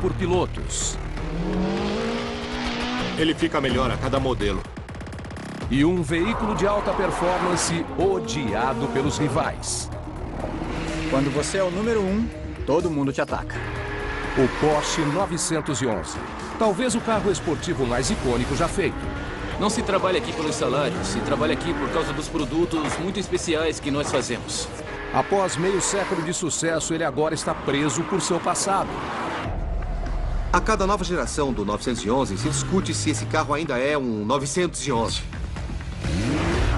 por pilotos. Ele fica melhor a cada modelo. E um veículo de alta performance odiado pelos rivais. Quando você é o número 1, todo mundo te ataca. O Porsche 911. Talvez o carro esportivo mais icônico já feito. Não se trabalha aqui pelos salários, se trabalha aqui por causa dos produtos muito especiais que nós fazemos. Após meio século de sucesso, ele agora está preso por seu passado. A cada nova geração do 911 se discute se esse carro ainda é um 911.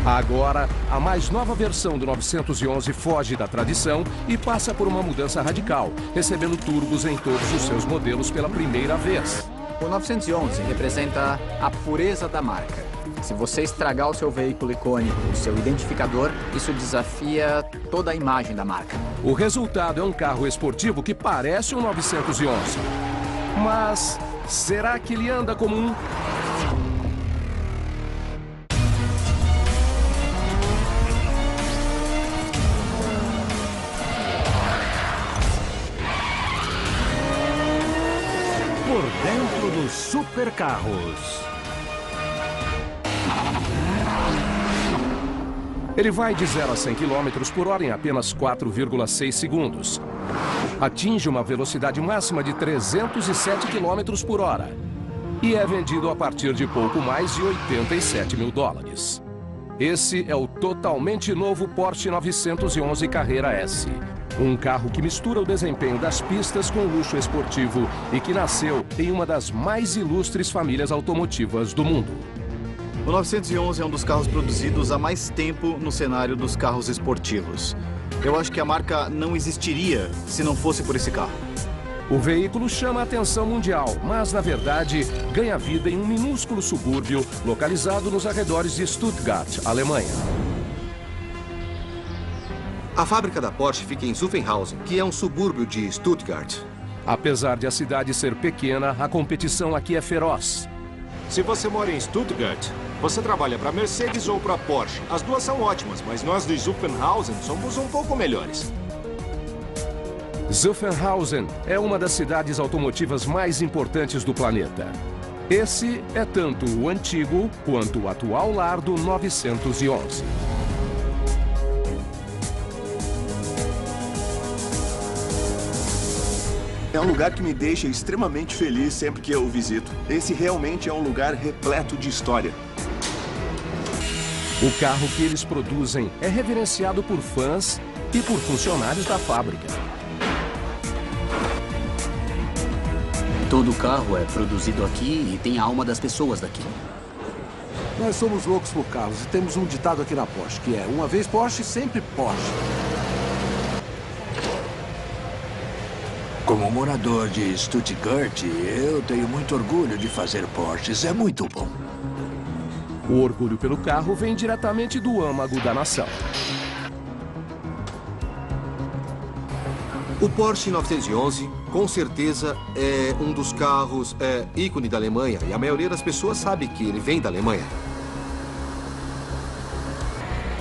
Agora, a mais nova versão do 911 foge da tradição e passa por uma mudança radical, recebendo turbos em todos os seus modelos pela primeira vez. O 911 representa a pureza da marca. Se você estragar o seu veículo icônico, o seu identificador, isso desafia toda a imagem da marca. O resultado é um carro esportivo que parece um 911. Mas será que ele anda como um? Por dentro dos supercarros. Ele vai de 0 a 100 km por hora em apenas 4,6 segundos. Atinge uma velocidade máxima de 307 km por hora. E é vendido a partir de pouco mais de 87 mil dólares. Esse é o totalmente novo Porsche 911 Carrera S. Um carro que mistura o desempenho das pistas com o luxo esportivo e que nasceu em uma das mais ilustres famílias automotivas do mundo. O 911 é um dos carros produzidos há mais tempo no cenário dos carros esportivos. Eu acho que a marca não existiria se não fosse por esse carro. O veículo chama a atenção mundial, mas, na verdade, ganha vida em um minúsculo subúrbio localizado nos arredores de Stuttgart, Alemanha. A fábrica da Porsche fica em Zuffenhausen, que é um subúrbio de Stuttgart. Apesar de a cidade ser pequena, a competição aqui é feroz. Se você mora em Stuttgart, você trabalha para Mercedes ou para Porsche. As duas são ótimas, mas nós de Zuffenhausen somos um pouco melhores. Zuffenhausen é uma das cidades automotivas mais importantes do planeta. Esse é tanto o antigo quanto o atual lar do 911. É um lugar que me deixa extremamente feliz sempre que eu o visito. Esse realmente é um lugar repleto de história. O carro que eles produzem é reverenciado por fãs e por funcionários da fábrica. Todo carro é produzido aqui e tem a alma das pessoas daqui. Nós somos loucos por carros e temos um ditado aqui na Porsche, que é uma vez Porsche, sempre Porsche. Como morador de Stuttgart, eu tenho muito orgulho de fazer Porsches. É muito bom. O orgulho pelo carro vem diretamente do âmago da nação. O Porsche 911, com certeza, é um dos carros ícone da Alemanha. E a maioria das pessoas sabe que ele vem da Alemanha.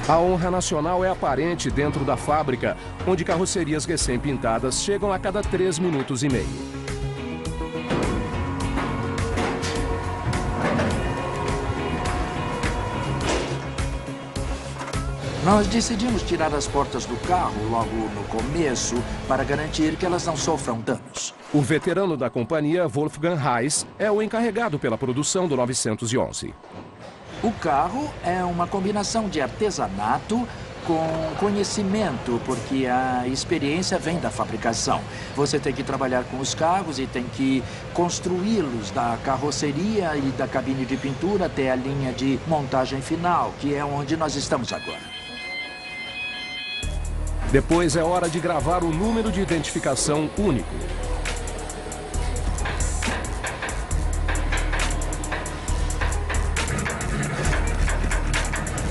A honra nacional é aparente dentro da fábrica, onde carrocerias recém-pintadas chegam a cada 3 minutos e meio. Nós decidimos tirar as portas do carro logo no começo para garantir que elas não sofram danos. O veterano da companhia, Wolfgang Heiss, é o encarregado pela produção do 911. O carro é uma combinação de artesanato com conhecimento, porque a experiência vem da fabricação. Você tem que trabalhar com os carros e tem que construí-los da carroceria e da cabine de pintura até a linha de montagem final, que é onde nós estamos agora. Depois é hora de gravar o número de identificação único.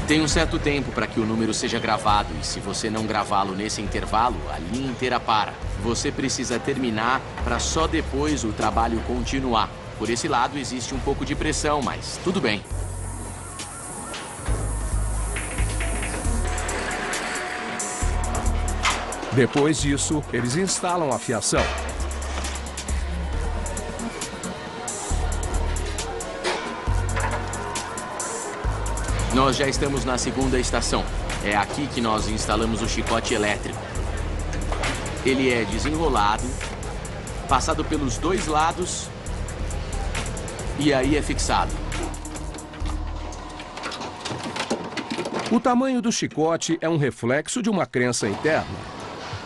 Tem um certo tempo para que o número seja gravado e se você não gravá-lo nesse intervalo, a linha inteira para. Você precisa terminar para só depois o trabalho continuar. Por esse lado existe um pouco de pressão, mas tudo bem. Depois disso, eles instalam a fiação. Nós já estamos na segunda estação. É aqui que nós instalamos o chicote elétrico. Ele é desenrolado, passado pelos dois lados e aí é fixado. O tamanho do chicote é um reflexo de uma crença interna.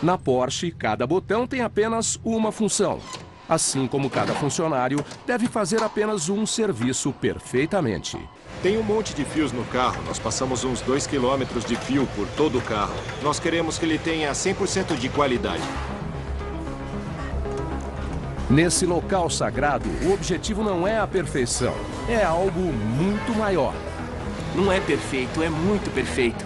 Na Porsche, cada botão tem apenas uma função. Assim como cada funcionário deve fazer apenas um serviço perfeitamente. Tem um monte de fios no carro. Nós passamos uns 2 quilômetros de fio por todo o carro. Nós queremos que ele tenha 100% de qualidade. Nesse local sagrado, o objetivo não é a perfeição. É algo muito maior. Não é perfeito, é muito perfeito.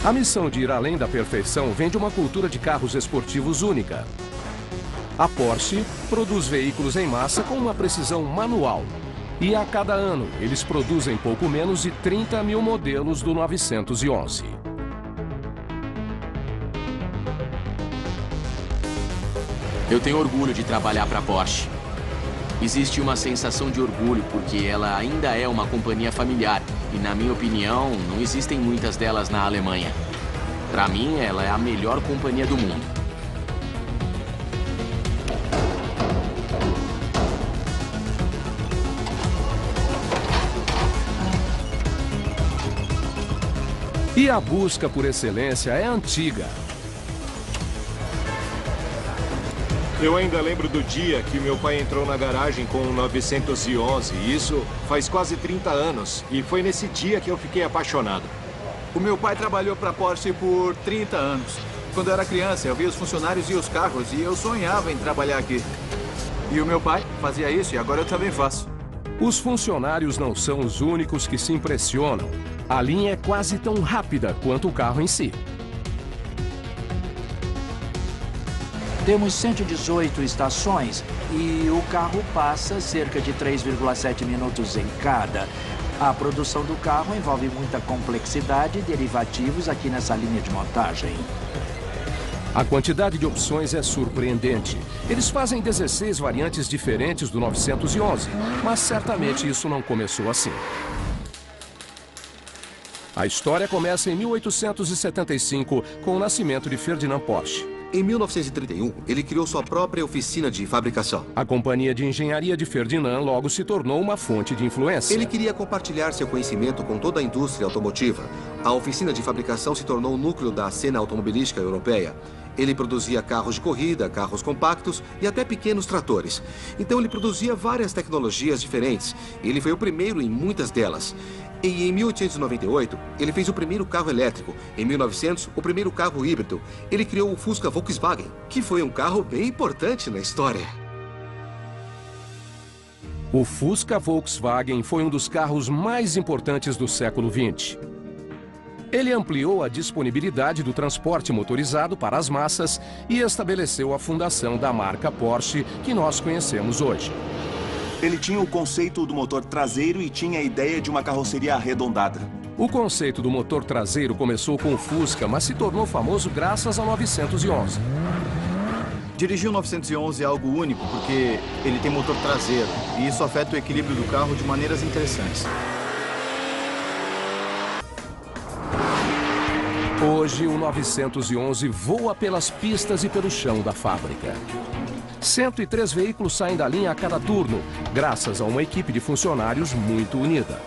A missão de ir além da perfeição vem de uma cultura de carros esportivos única. A Porsche produz veículos em massa com uma precisão manual. E a cada ano, eles produzem pouco menos de 30 mil modelos do 911. Eu tenho orgulho de trabalhar para a Porsche. Existe uma sensação de orgulho porque ela ainda é uma companhia familiar. E, na minha opinião, não existem muitas delas na Alemanha. Para mim, ela é a melhor companhia do mundo. E a busca por excelência é antiga. Eu ainda lembro do dia que meu pai entrou na garagem com um 911. Isso faz quase 30 anos. E foi nesse dia que eu fiquei apaixonado. O meu pai trabalhou para a Porsche por 30 anos. Quando eu era criança, eu via os funcionários e os carros e eu sonhava em trabalhar aqui. E o meu pai fazia isso e agora eu também faço. Os funcionários não são os únicos que se impressionam. A linha é quase tão rápida quanto o carro em si. Temos 118 estações e o carro passa cerca de 3,7 minutos em cada. A produção do carro envolve muita complexidade e derivativos aqui nessa linha de montagem. A quantidade de opções é surpreendente. Eles fazem 16 variantes diferentes do 911, mas certamente isso não começou assim. A história começa em 1875, com o nascimento de Ferdinand Porsche. Em 1931, ele criou sua própria oficina de fabricação. A companhia de engenharia de Ferdinand logo se tornou uma fonte de influência. Ele queria compartilhar seu conhecimento com toda a indústria automotiva. A oficina de fabricação se tornou o núcleo da cena automobilística europeia. Ele produzia carros de corrida, carros compactos e até pequenos tratores. Então ele produzia várias tecnologias diferentes. Ele foi o primeiro em muitas delas. E em 1898, ele fez o primeiro carro elétrico. Em 1900, o primeiro carro híbrido. Ele criou o Fusca Volkswagen, que foi um carro bem importante na história. O Fusca Volkswagen foi um dos carros mais importantes do século XX. Ele ampliou a disponibilidade do transporte motorizado para as massas e estabeleceu a fundação da marca Porsche que nós conhecemos hoje. Ele tinha o conceito do motor traseiro e tinha a ideia de uma carroceria arredondada. O conceito do motor traseiro começou com o Fusca, mas se tornou famoso graças ao 911. Dirigir o 911 é algo único porque ele tem motor traseiro e isso afeta o equilíbrio do carro de maneiras interessantes. Hoje, o 911 voa pelas pistas e pelo chão da fábrica. 103 veículos saem da linha a cada turno, graças a uma equipe de funcionários muito unida.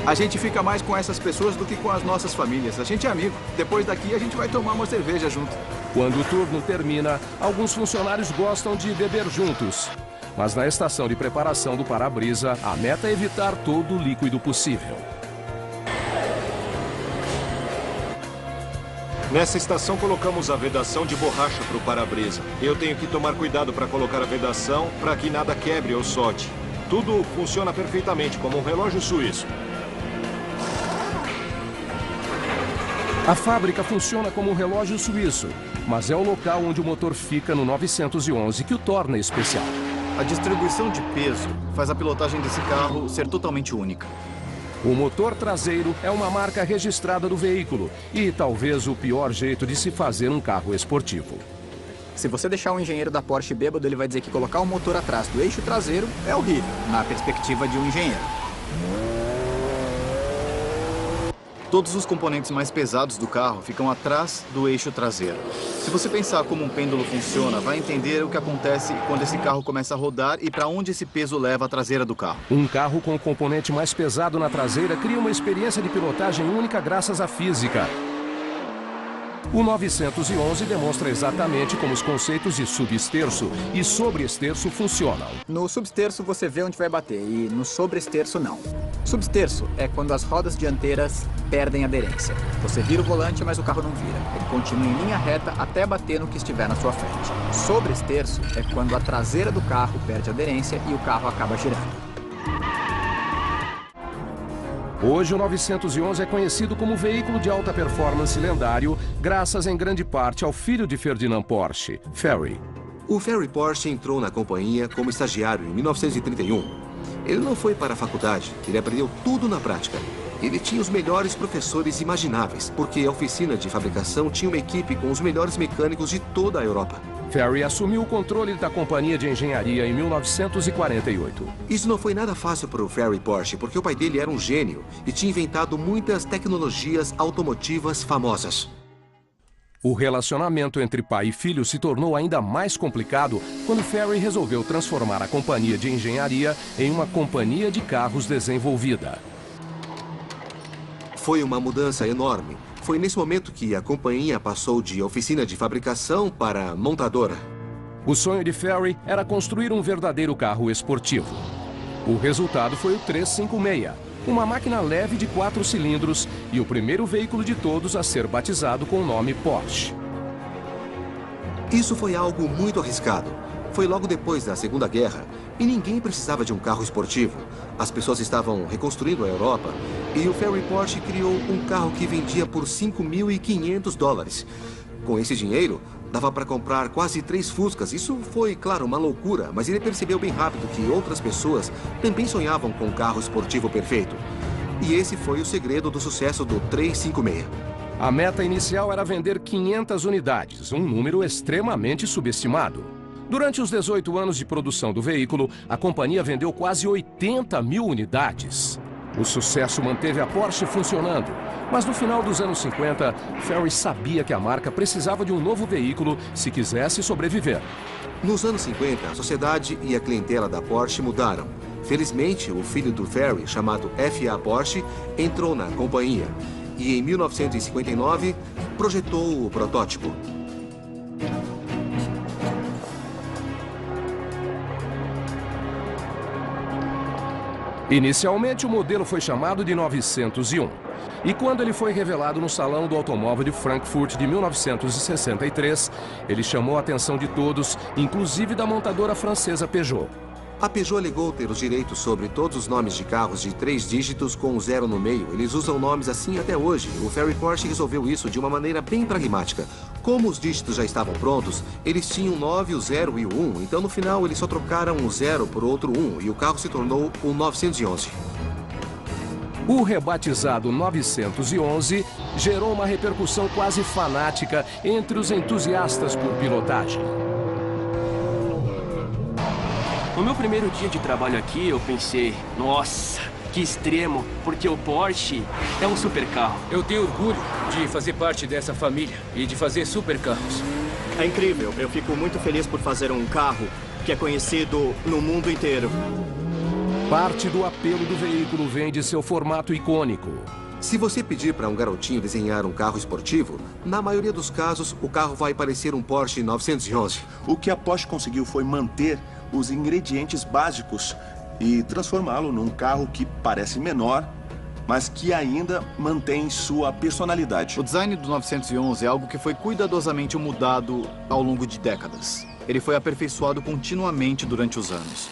A gente fica mais com essas pessoas do que com as nossas famílias. A gente é amigo. Depois daqui, a gente vai tomar uma cerveja junto. Quando o turno termina, alguns funcionários gostam de beber juntos. Mas na estação de preparação do para-brisa, a meta é evitar todo o líquido possível. Nessa estação colocamos a vedação de borracha para o para-brisa. Eu tenho que tomar cuidado para colocar a vedação para que nada quebre ou solte. Tudo funciona perfeitamente, como um relógio suíço. A fábrica funciona como um relógio suíço, mas é o local onde o motor fica no 911 que o torna especial. A distribuição de peso faz a pilotagem desse carro ser totalmente única. O motor traseiro é uma marca registrada do veículo e talvez o pior jeito de se fazer um carro esportivo. Se você deixar um engenheiro da Porsche bêbado, ele vai dizer que colocar o motor atrás do eixo traseiro é horrível, na perspectiva de um engenheiro. Todos os componentes mais pesados do carro ficam atrás do eixo traseiro. Se você pensar como um pêndulo funciona, vai entender o que acontece quando esse carro começa a rodar e para onde esse peso leva a traseira do carro. Um carro com o componente mais pesado na traseira cria uma experiência de pilotagem única graças à física. O 911 demonstra exatamente como os conceitos de subesterço e sobreesterço funcionam. No subesterço você vê onde vai bater e no sobreesterço não. Substerço é quando as rodas dianteiras perdem aderência. Você vira o volante, mas o carro não vira. Ele continua em linha reta até bater no que estiver na sua frente. Sobreesterço é quando a traseira do carro perde aderência e o carro acaba girando. Hoje, o 911 é conhecido como veículo de alta performance lendário, graças em grande parte ao filho de Ferdinand Porsche, Ferry. O Ferry Porsche entrou na companhia como estagiário em 1931. Ele não foi para a faculdade, ele aprendeu tudo na prática. Ele tinha os melhores professores imagináveis, porque a oficina de fabricação tinha uma equipe com os melhores mecânicos de toda a Europa. Ferry assumiu o controle da companhia de engenharia em 1948. Isso não foi nada fácil para o Ferry Porsche, porque o pai dele era um gênio e tinha inventado muitas tecnologias automotivas famosas. O relacionamento entre pai e filho se tornou ainda mais complicado quando Ferry resolveu transformar a companhia de engenharia em uma companhia de carros desenvolvida. Foi uma mudança enorme. Foi nesse momento que a companhia passou de oficina de fabricação para montadora. O sonho de Ferry era construir um verdadeiro carro esportivo. O resultado foi o 356, uma máquina leve de 4 cilindros e o primeiro veículo de todos a ser batizado com o nome Porsche. Isso foi algo muito arriscado. Foi logo depois da Segunda Guerra e ninguém precisava de um carro esportivo. As pessoas estavam reconstruindo a Europa e o Ferry Porsche criou um carro que vendia por $5.500. Com esse dinheiro, dava para comprar quase 3 Fuscas. Isso foi, claro, uma loucura, mas ele percebeu bem rápido que outras pessoas também sonhavam com um carro esportivo perfeito. E esse foi o segredo do sucesso do 356. A meta inicial era vender 500 unidades, um número extremamente subestimado. Durante os 18 anos de produção do veículo, a companhia vendeu quase 80 mil unidades. O sucesso manteve a Porsche funcionando, mas no final dos anos 50, Ferry sabia que a marca precisava de um novo veículo se quisesse sobreviver. Nos anos 50, a sociedade e a clientela da Porsche mudaram. Felizmente, o filho do Ferry, chamado F.A. Porsche, entrou na companhia e, em 1959, projetou o protótipo. Inicialmente, o modelo foi chamado de 901. E quando ele foi revelado no Salão do Automóvel de Frankfurt de 1963, ele chamou a atenção de todos, inclusive da montadora francesa Peugeot. A Peugeot alegou ter os direitos sobre todos os nomes de carros de 3 dígitos com 0 no meio. Eles usam nomes assim até hoje. O Ferry Porsche resolveu isso de uma maneira bem pragmática. Como os dígitos já estavam prontos, eles tinham o 9, o 0 e o 1. Então, no final, eles só trocaram o 0 por outro 1 e o carro se tornou o 911. O rebatizado 911 gerou uma repercussão quase fanática entre os entusiastas por pilotagem. No meu primeiro dia de trabalho aqui, eu pensei, nossa, que extremo, porque o Porsche é um supercarro. Eu tenho orgulho de fazer parte dessa família e de fazer supercarros. É incrível, eu fico muito feliz por fazer um carro que é conhecido no mundo inteiro. Parte do apelo do veículo vem de seu formato icônico. Se você pedir para um garotinho desenhar um carro esportivo, na maioria dos casos, o carro vai parecer um Porsche 911. O que a Porsche conseguiu foi manter os ingredientes básicos e transformá-lo num carro que parece menor, mas que ainda mantém sua personalidade. O design do 911 é algo que foi cuidadosamente mudado ao longo de décadas. Ele foi aperfeiçoado continuamente durante os anos.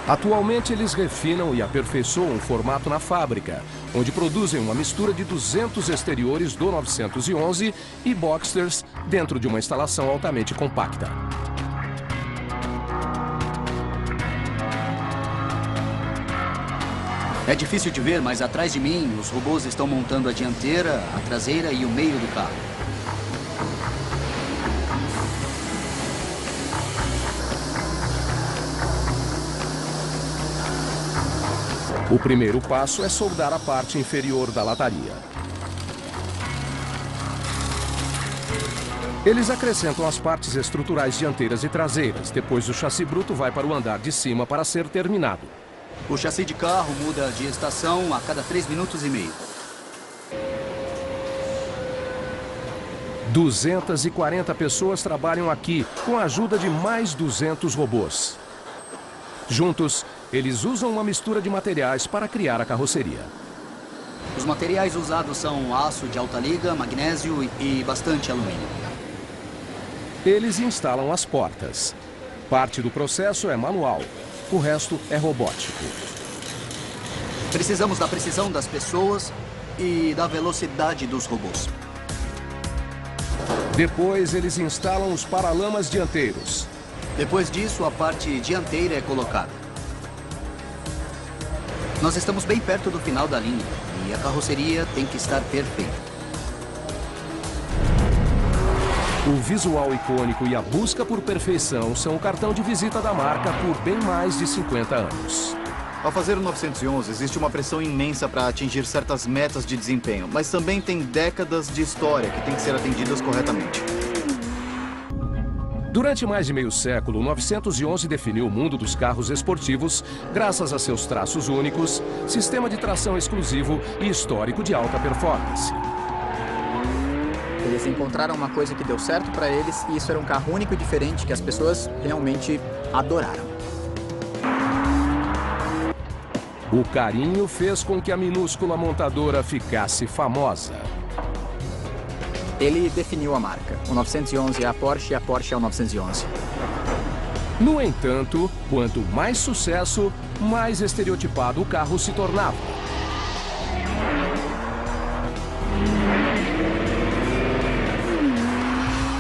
Atualmente, eles refinam e aperfeiçoam o formato na fábrica, onde produzem uma mistura de 200 exteriores do 911 e Boxsters dentro de uma instalação altamente compacta. É difícil de ver, mas atrás de mim, os robôs estão montando a dianteira, a traseira e o meio do carro. O primeiro passo é soldar a parte inferior da lataria. Eles acrescentam as partes estruturais dianteiras e traseiras. Depois o chassi bruto vai para o andar de cima para ser terminado. O chassi de carro muda de estação a cada 3 minutos e meio. 240 pessoas trabalham aqui, com a ajuda de mais 200 robôs. Juntos, eles usam uma mistura de materiais para criar a carroceria. Os materiais usados são aço de alta liga, magnésio e bastante alumínio. Eles instalam as portas. Parte do processo é manual, o resto é robótico. Precisamos da precisão das pessoas e da velocidade dos robôs. Depois, eles instalam os paralamas dianteiros. Depois disso, a parte dianteira é colocada. Nós estamos bem perto do final da linha e a carroceria tem que estar perfeita. O visual icônico e a busca por perfeição são o cartão de visita da marca por bem mais de 50 anos. Ao fazer o 911, existe uma pressão imensa para atingir certas metas de desempenho, mas também tem décadas de história que têm que ser atendidas corretamente. Durante mais de meio século, o 911 definiu o mundo dos carros esportivos graças a seus traços únicos, sistema de tração exclusivo e histórico de alta performance. Eles encontraram uma coisa que deu certo para eles e isso era um carro único e diferente que as pessoas realmente adoraram. O carinho fez com que a minúscula montadora ficasse famosa. Ele definiu a marca. O 911 é a Porsche e a Porsche é o 911. No entanto, quanto mais sucesso, mais estereotipado o carro se tornava.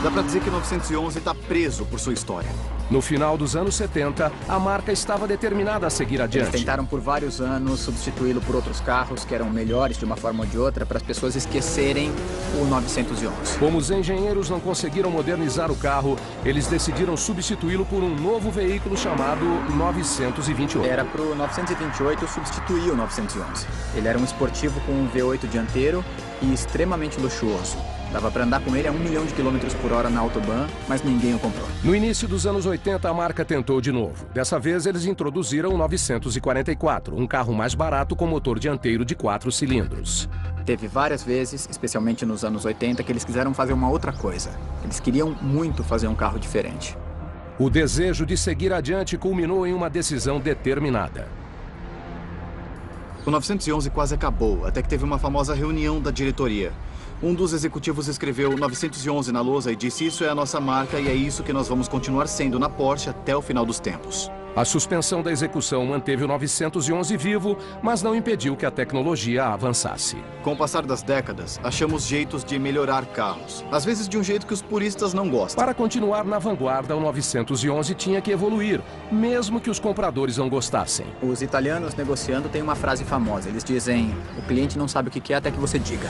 Dá pra dizer que o 911 está preso por sua história. No final dos anos 70, a marca estava determinada a seguir adiante. Eles tentaram por vários anos substituí-lo por outros carros que eram melhores de uma forma ou de outra para as pessoas esquecerem o 911. Como os engenheiros não conseguiram modernizar o carro, eles decidiram substituí-lo por um novo veículo chamado 928. Era para o 928 substituir o 911. Ele era um esportivo com um V8 dianteiro e extremamente luxuoso. Dava para andar com ele a 1 milhão de quilômetros por hora na Autobahn, mas ninguém o comprou. No início dos anos 80, a marca tentou de novo. Dessa vez, eles introduziram o 944, um carro mais barato com motor dianteiro de 4 cilindros. Teve várias vezes, especialmente nos anos 80, que eles quiseram fazer uma outra coisa. Eles queriam muito fazer um carro diferente. O desejo de seguir adiante culminou em uma decisão determinada. O 911 quase acabou, até que teve uma famosa reunião da diretoria. Um dos executivos escreveu 911 na lousa e disse: isso é a nossa marca e é isso que nós vamos continuar sendo na Porsche até o final dos tempos. A suspensão da execução manteve o 911 vivo, mas não impediu que a tecnologia avançasse. Com o passar das décadas, achamos jeitos de melhorar carros. Às vezes de um jeito que os puristas não gostam. Para continuar na vanguarda, o 911 tinha que evoluir, mesmo que os compradores não gostassem. Os italianos negociando têm uma frase famosa. Eles dizem: o cliente não sabe o que é até que você diga.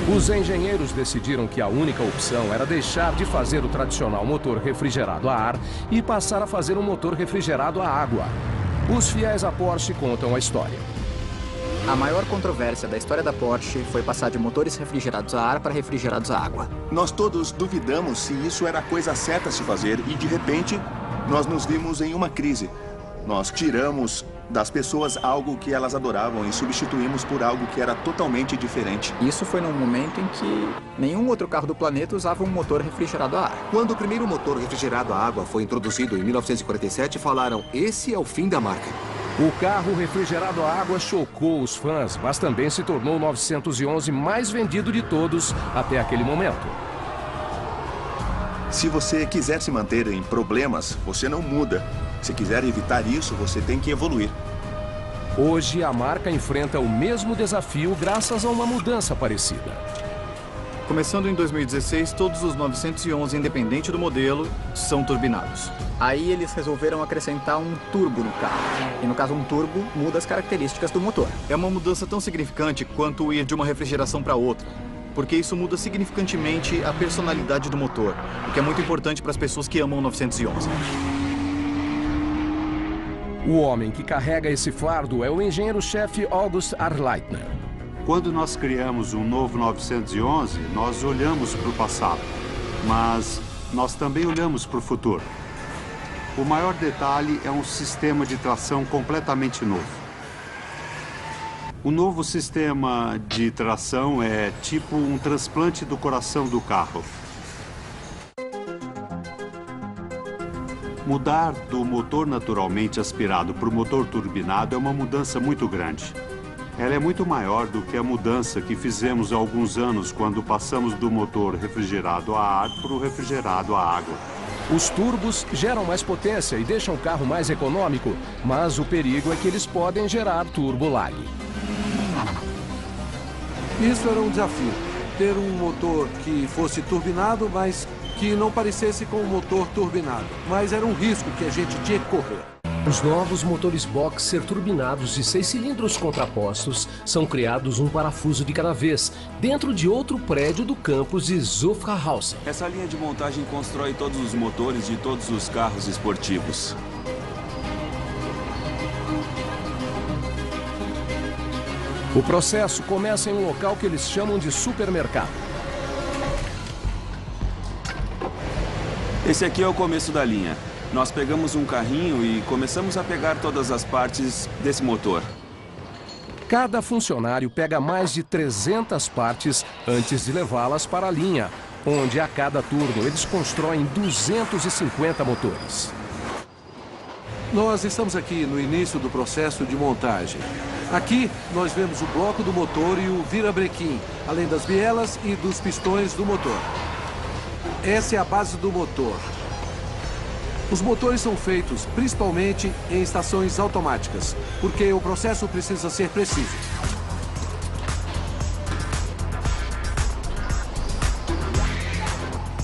Os engenheiros decidiram que a única opção era deixar de fazer o tradicional motor refrigerado a ar e passar a fazer um motor refrigerado a água. Os fiéis à Porsche contam a história. A maior controvérsia da história da Porsche foi passar de motores refrigerados a ar para refrigerados a água. Nós todos duvidamos se isso era a coisa certa a se fazer e, de repente, nós nos vimos em uma crise. Nós tiramos das pessoas algo que elas adoravam e substituímos por algo que era totalmente diferente. Isso foi num momento em que nenhum outro carro do planeta usava um motor refrigerado a ar. Quando o primeiro motor refrigerado a água foi introduzido em 1947, falaram: esse é o fim da marca. O carro refrigerado a água chocou os fãs, mas também se tornou o 911 mais vendido de todos até aquele momento. Se você quiser se manter em problemas, você não muda. Se quiser evitar isso, você tem que evoluir. Hoje, a marca enfrenta o mesmo desafio graças a uma mudança parecida. Começando em 2016, todos os 911, independente do modelo, são turbinados. Aí eles resolveram acrescentar um turbo no carro. E no caso, um turbo muda as características do motor. É uma mudança tão significante quanto ir de uma refrigeração para outra. Porque isso muda significantemente a personalidade do motor, o que é muito importante para as pessoas que amam o 911. O homem que carrega esse fardo é o engenheiro-chefe August Arleitner. Quando nós criamos um novo 911, nós olhamos para o passado, mas nós também olhamos para o futuro. O maior detalhe é um sistema de tração completamente novo. O novo sistema de tração é tipo um transplante do coração do carro. Mudar do motor naturalmente aspirado para o motor turbinado é uma mudança muito grande. Ela é muito maior do que a mudança que fizemos há alguns anos quando passamos do motor refrigerado a ar para o refrigerado a água. Os turbos geram mais potência e deixam o carro mais econômico, mas o perigo é que eles podem gerar turbo lag. Isso era um desafio. Ter um motor que fosse turbinado, mas que não parecesse com um motor turbinado. Mas era um risco que a gente tinha que correr. Os novos motores boxer turbinados de 6 cilindros contrapostos são criados um parafuso de cada vez, dentro de outro prédio do campus de Zuffenhausen. Essa linha de montagem constrói todos os motores de todos os carros esportivos. O processo começa em um local que eles chamam de supermercado. Esse aqui é o começo da linha. Nós pegamos um carrinho e começamos a pegar todas as partes desse motor. Cada funcionário pega mais de 300 partes antes de levá-las para a linha, onde a cada turno eles constroem 250 motores. Nós estamos aqui no início do processo de montagem. Aqui nós vemos o bloco do motor e o virabrequim, além das bielas e dos pistões do motor. Essa é a base do motor. Os motores são feitos principalmente em estações automáticas, porque o processo precisa ser preciso.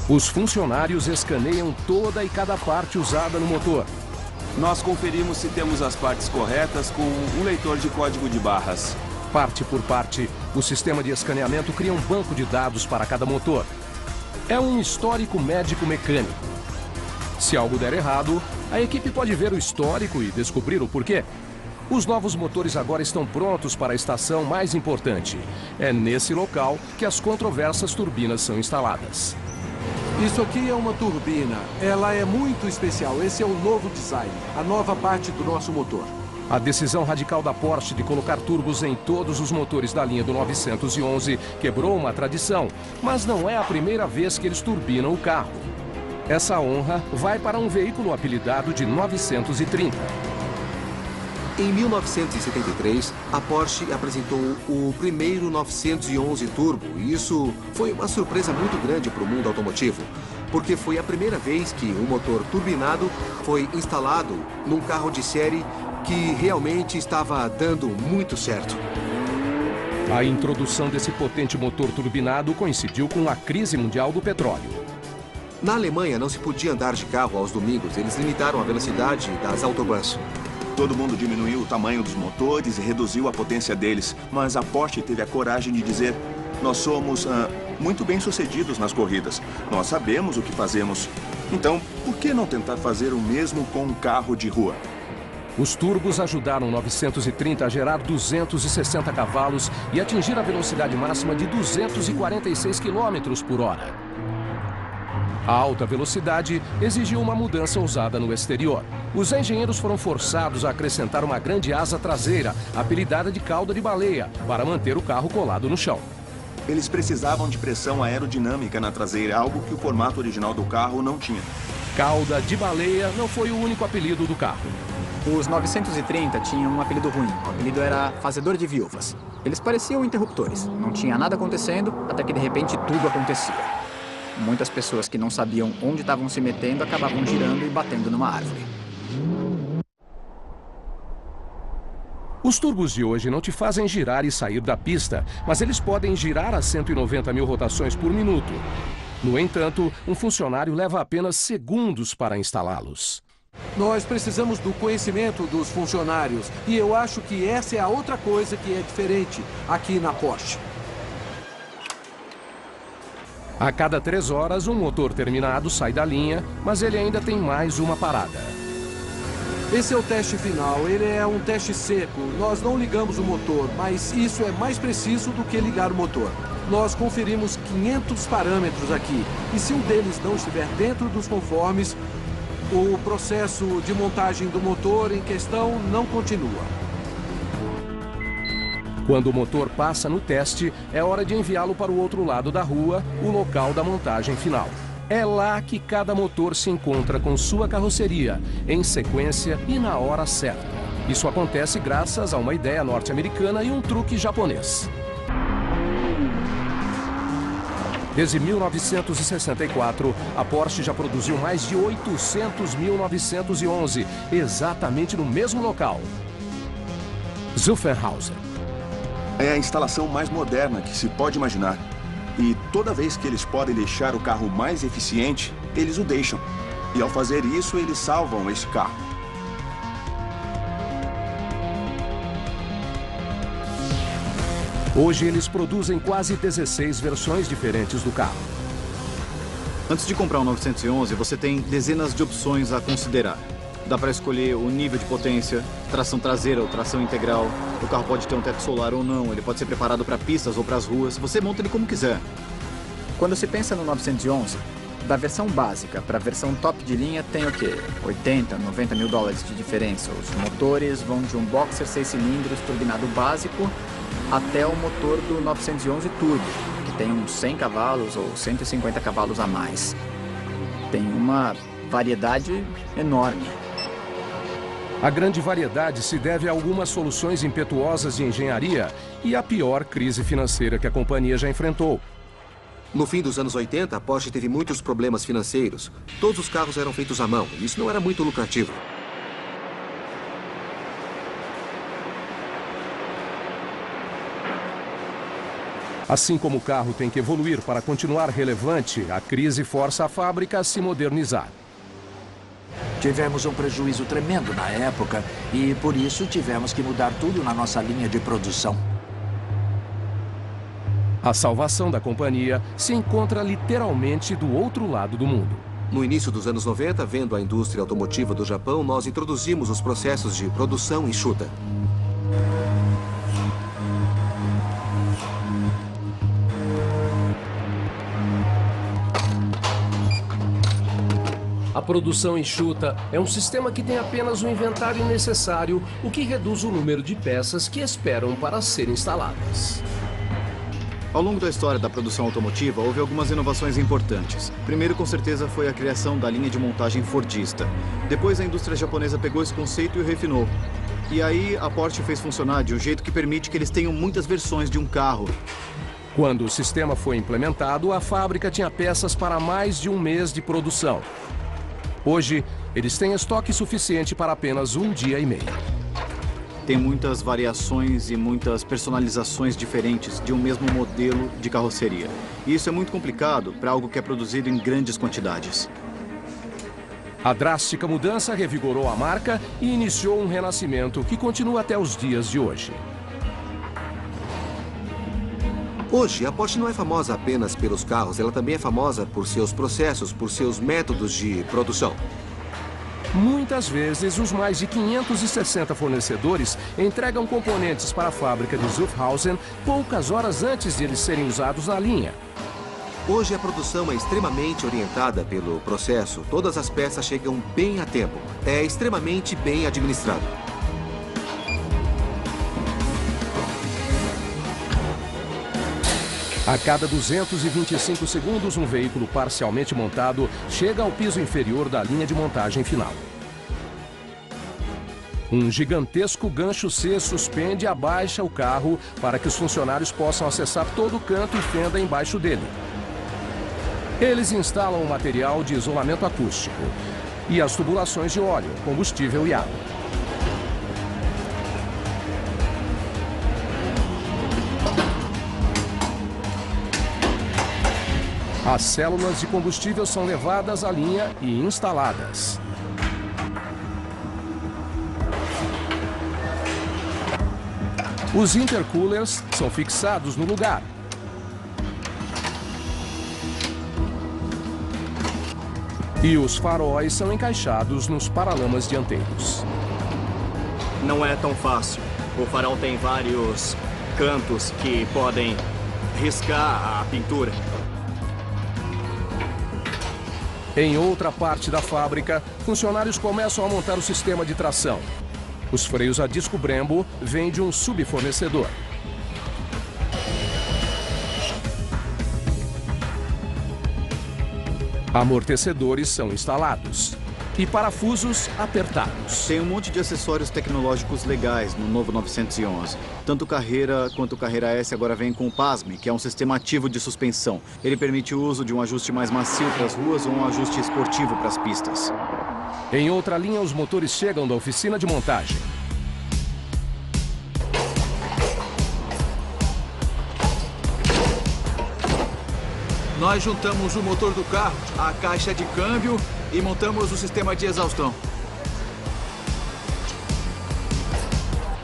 Os funcionários escaneiam toda e cada parte usada no motor. Nós conferimos se temos as partes corretas com um leitor de código de barras. Parte por parte, o sistema de escaneamento cria um banco de dados para cada motor. É um histórico médico-mecânico. Se algo der errado, a equipe pode ver o histórico e descobrir o porquê. Os novos motores agora estão prontos para a estação mais importante. É nesse local que as controversas turbinas são instaladas. Isso aqui é uma turbina. Ela é muito especial. Esse é o novo design, a nova parte do nosso motor. A decisão radical da Porsche de colocar turbos em todos os motores da linha do 911 quebrou uma tradição, mas não é a primeira vez que eles turbinam o carro. Essa honra vai para um veículo apelidado de 930. Em 1973, a Porsche apresentou o primeiro 911 Turbo. E isso foi uma surpresa muito grande para o mundo automotivo, porque foi a primeira vez que um motor turbinado foi instalado num carro de série que realmente estava dando muito certo. A introdução desse potente motor turbinado coincidiu com a crise mundial do petróleo. Na Alemanha, não se podia andar de carro aos domingos. Eles limitaram a velocidade das autobahns. Todo mundo diminuiu o tamanho dos motores e reduziu a potência deles. Mas a Porsche teve a coragem de dizer: nós somos muito bem-sucedidos nas corridas. Nós sabemos o que fazemos. Então, por que não tentar fazer o mesmo com um carro de rua? Os turbos ajudaram o 930 a gerar 260 cavalos e atingir a velocidade máxima de 246 km por hora. A alta velocidade exigiu uma mudança ousada no exterior. Os engenheiros foram forçados a acrescentar uma grande asa traseira, apelidada de cauda de baleia, para manter o carro colado no chão. Eles precisavam de pressão aerodinâmica na traseira, algo que o formato original do carro não tinha. Cauda de baleia não foi o único apelido do carro. Os 930 tinham um apelido ruim. O apelido era fazedor de viúvas. Eles pareciam interruptores. Não tinha nada acontecendo, até que de repente tudo acontecia. Muitas pessoas que não sabiam onde estavam se metendo acabavam girando e batendo numa árvore. Os turbos de hoje não te fazem girar e sair da pista, mas eles podem girar a 190 mil rotações por minuto. No entanto, um funcionário leva apenas segundos para instalá-los. Nós precisamos do conhecimento dos funcionários e eu acho que essa é a outra coisa que é diferente aqui na Porsche. A cada 3 horas, um motor terminado sai da linha, mas ele ainda tem mais uma parada. Esse é o teste final, ele é um teste seco. Nós não ligamos o motor, mas isso é mais preciso do que ligar o motor. Nós conferimos 500 parâmetros aqui, e se um deles não estiver dentro dos conformes, o processo de montagem do motor em questão não continua. Quando o motor passa no teste, é hora de enviá-lo para o outro lado da rua, o local da montagem final. É lá que cada motor se encontra com sua carroceria, em sequência e na hora certa. Isso acontece graças a uma ideia norte-americana e um truque japonês. Desde 1964, a Porsche já produziu mais de 800.911, exatamente no mesmo local. Zuffenhausen. É a instalação mais moderna que se pode imaginar. E toda vez que eles podem deixar o carro mais eficiente, eles o deixam. E ao fazer isso, eles salvam esse carro. Hoje eles produzem quase 16 versões diferentes do carro. Antes de comprar um 911, você tem dezenas de opções a considerar. Dá para escolher o nível de potência, tração traseira ou tração integral. O carro pode ter um teto solar ou não, ele pode ser preparado para pistas ou para as ruas. Você monta ele como quiser. Quando se pensa no 911, da versão básica para a versão top de linha tem o quê? 80, 90 mil dólares de diferença. Os motores vão de um Boxer 6 cilindros turbinado básico até o motor do 911 Turbo, que tem uns 100 cavalos ou 150 cavalos a mais. Tem uma variedade enorme. A grande variedade se deve a algumas soluções impetuosas de engenharia e à pior crise financeira que a companhia já enfrentou. No fim dos anos 80, a Porsche teve muitos problemas financeiros. Todos os carros eram feitos à mão e isso não era muito lucrativo. Assim como o carro tem que evoluir para continuar relevante, a crise força a fábrica a se modernizar. Tivemos um prejuízo tremendo na época e, por isso, tivemos que mudar tudo na nossa linha de produção. A salvação da companhia se encontra literalmente do outro lado do mundo. No início dos anos 90, vendo a indústria automotiva do Japão, nós introduzimos os processos de produção enxuta. A produção enxuta é um sistema que tem apenas o inventário necessário, o que reduz o número de peças que esperam para serem instaladas. Ao longo da história da produção automotiva, houve algumas inovações importantes. Primeiro, com certeza, foi a criação da linha de montagem fordista. Depois, a indústria japonesa pegou esse conceito e o refinou. E aí, a Porsche fez funcionar de um jeito que permite que eles tenham muitas versões de um carro. Quando o sistema foi implementado, a fábrica tinha peças para mais de um mês de produção. Hoje, eles têm estoque suficiente para apenas um dia e meio. Tem muitas variações e muitas personalizações diferentes de um mesmo modelo de carroceria. E isso é muito complicado para algo que é produzido em grandes quantidades. A drástica mudança revigorou a marca e iniciou um renascimento que continua até os dias de hoje. Hoje, a Porsche não é famosa apenas pelos carros, ela também é famosa por seus processos, por seus métodos de produção. Muitas vezes, os mais de 560 fornecedores entregam componentes para a fábrica de Zuffenhausen poucas horas antes de eles serem usados na linha. Hoje, a produção é extremamente orientada pelo processo. Todas as peças chegam bem a tempo. É extremamente bem administrado. A cada 225 segundos, um veículo parcialmente montado chega ao piso inferior da linha de montagem final. Um gigantesco gancho C suspende e abaixa o carro para que os funcionários possam acessar todo o canto e fenda embaixo dele. Eles instalam o material de isolamento acústico e as tubulações de óleo, combustível e água. As células de combustível são levadas à linha e instaladas. Os intercoolers são fixados no lugar. E os faróis são encaixados nos paralamas dianteiros. Não é tão fácil. O farol tem vários cantos que podem riscar a pintura. Em outra parte da fábrica, funcionários começam a montar o sistema de tração. Os freios a disco Brembo vêm de um subfornecedor. Amortecedores são instalados e parafusos apertados. Tem um monte de acessórios tecnológicos legais no novo 911. Tanto o Carreira quanto o Carreira S agora vem com o PASME, que é um sistema ativo de suspensão. Ele permite o uso de um ajuste mais macio para as ruas ou um ajuste esportivo para as pistas. Em outra linha, os motores chegam da oficina de montagem. Nós juntamos o motor do carro, a caixa de câmbio e montamos o sistema de exaustão.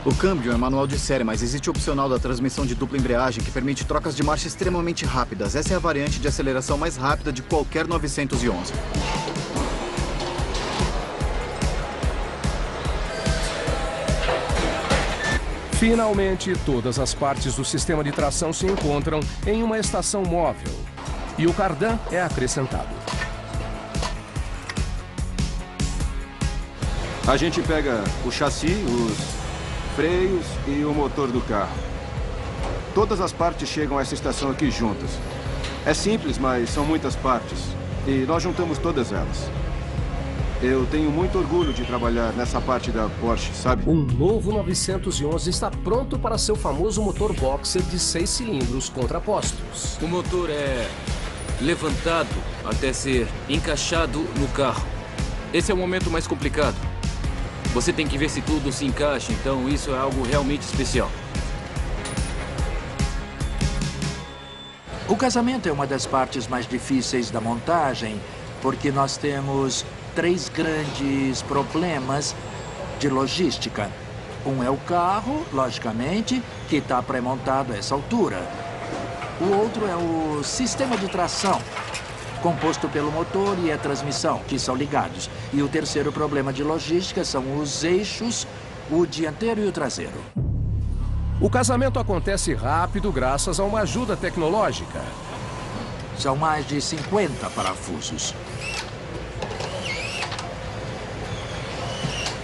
O câmbio é manual de série, mas existe o opcional da transmissão de dupla embreagem que permite trocas de marcha extremamente rápidas. Essa é a variante de aceleração mais rápida de qualquer 911. Finalmente, todas as partes do sistema de tração se encontram em uma estação móvel. E o cardan é acrescentado. A gente pega o chassi, os freios e o motor do carro. Todas as partes chegam a essa estação aqui juntas. É simples, mas são muitas partes. E nós juntamos todas elas. Eu tenho muito orgulho de trabalhar nessa parte da Porsche, sabe? O novo 911 está pronto para seu famoso motor boxer de 6 cilindros contrapostos. O motor é levantado até ser encaixado no carro. Esse é o momento mais complicado. Você tem que ver se tudo se encaixa, então isso é algo realmente especial. O casamento é uma das partes mais difíceis da montagem, porque nós temos 3 grandes problemas de logística. Um é o carro, logicamente, que está pré-montado a essa altura. O outro é o sistema de tração, composto pelo motor e a transmissão, que são ligados. E o terceiro problema de logística são os eixos, o dianteiro e o traseiro. O casamento acontece rápido graças a uma ajuda tecnológica. São mais de 50 parafusos.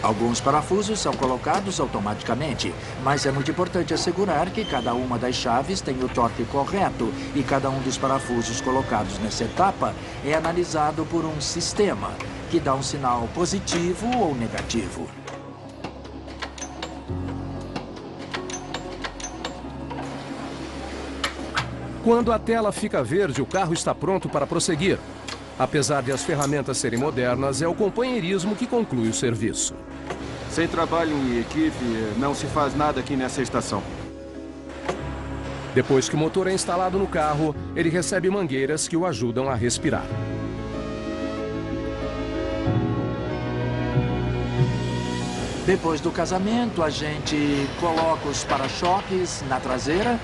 Alguns parafusos são colocados automaticamente, mas é muito importante assegurar que cada uma das chaves tem o torque correto e cada um dos parafusos colocados nessa etapa é analisado por um sistema que dá um sinal positivo ou negativo. Quando a tela fica verde, o carro está pronto para prosseguir. Apesar de as ferramentas serem modernas, é o companheirismo que conclui o serviço. Sem trabalho em equipe, não se faz nada aqui nessa estação. Depois que o motor é instalado no carro, ele recebe mangueiras que o ajudam a respirar. Depois do casamento, a gente coloca os para-choques na traseira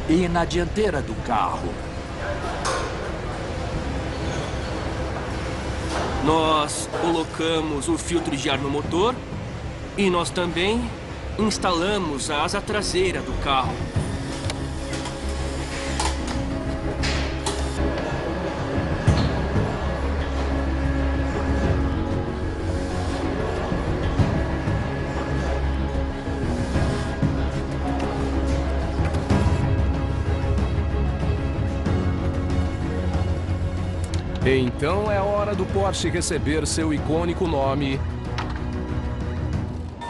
e na dianteira do carro. Nós colocamos o filtro de ar no motor e nós também instalamos a asa traseira do carro. Então é hora do Porsche receber seu icônico nome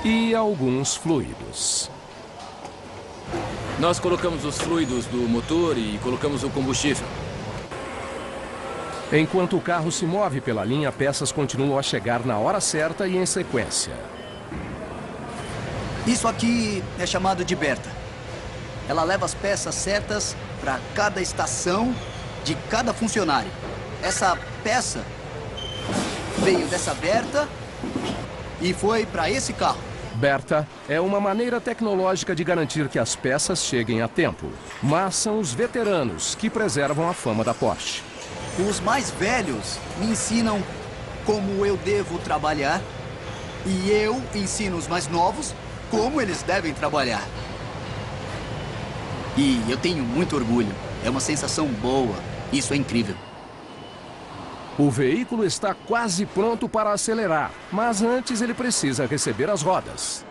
e alguns fluidos. Nós colocamos os fluidos do motor e colocamos o combustível. Enquanto o carro se move pela linha, peças continuam a chegar na hora certa e em sequência. Isso aqui é chamado de Berta. Ela leva as peças certas para cada estação de cada funcionário. Essa peça veio dessa Berta e foi para esse carro. Berta é uma maneira tecnológica de garantir que as peças cheguem a tempo. Mas são os veteranos que preservam a fama da Porsche. Os mais velhos me ensinam como eu devo trabalhar e eu ensino os mais novos como eles devem trabalhar. E eu tenho muito orgulho. É uma sensação boa. Isso é incrível. O veículo está quase pronto para acelerar, mas antes ele precisa receber as rodas.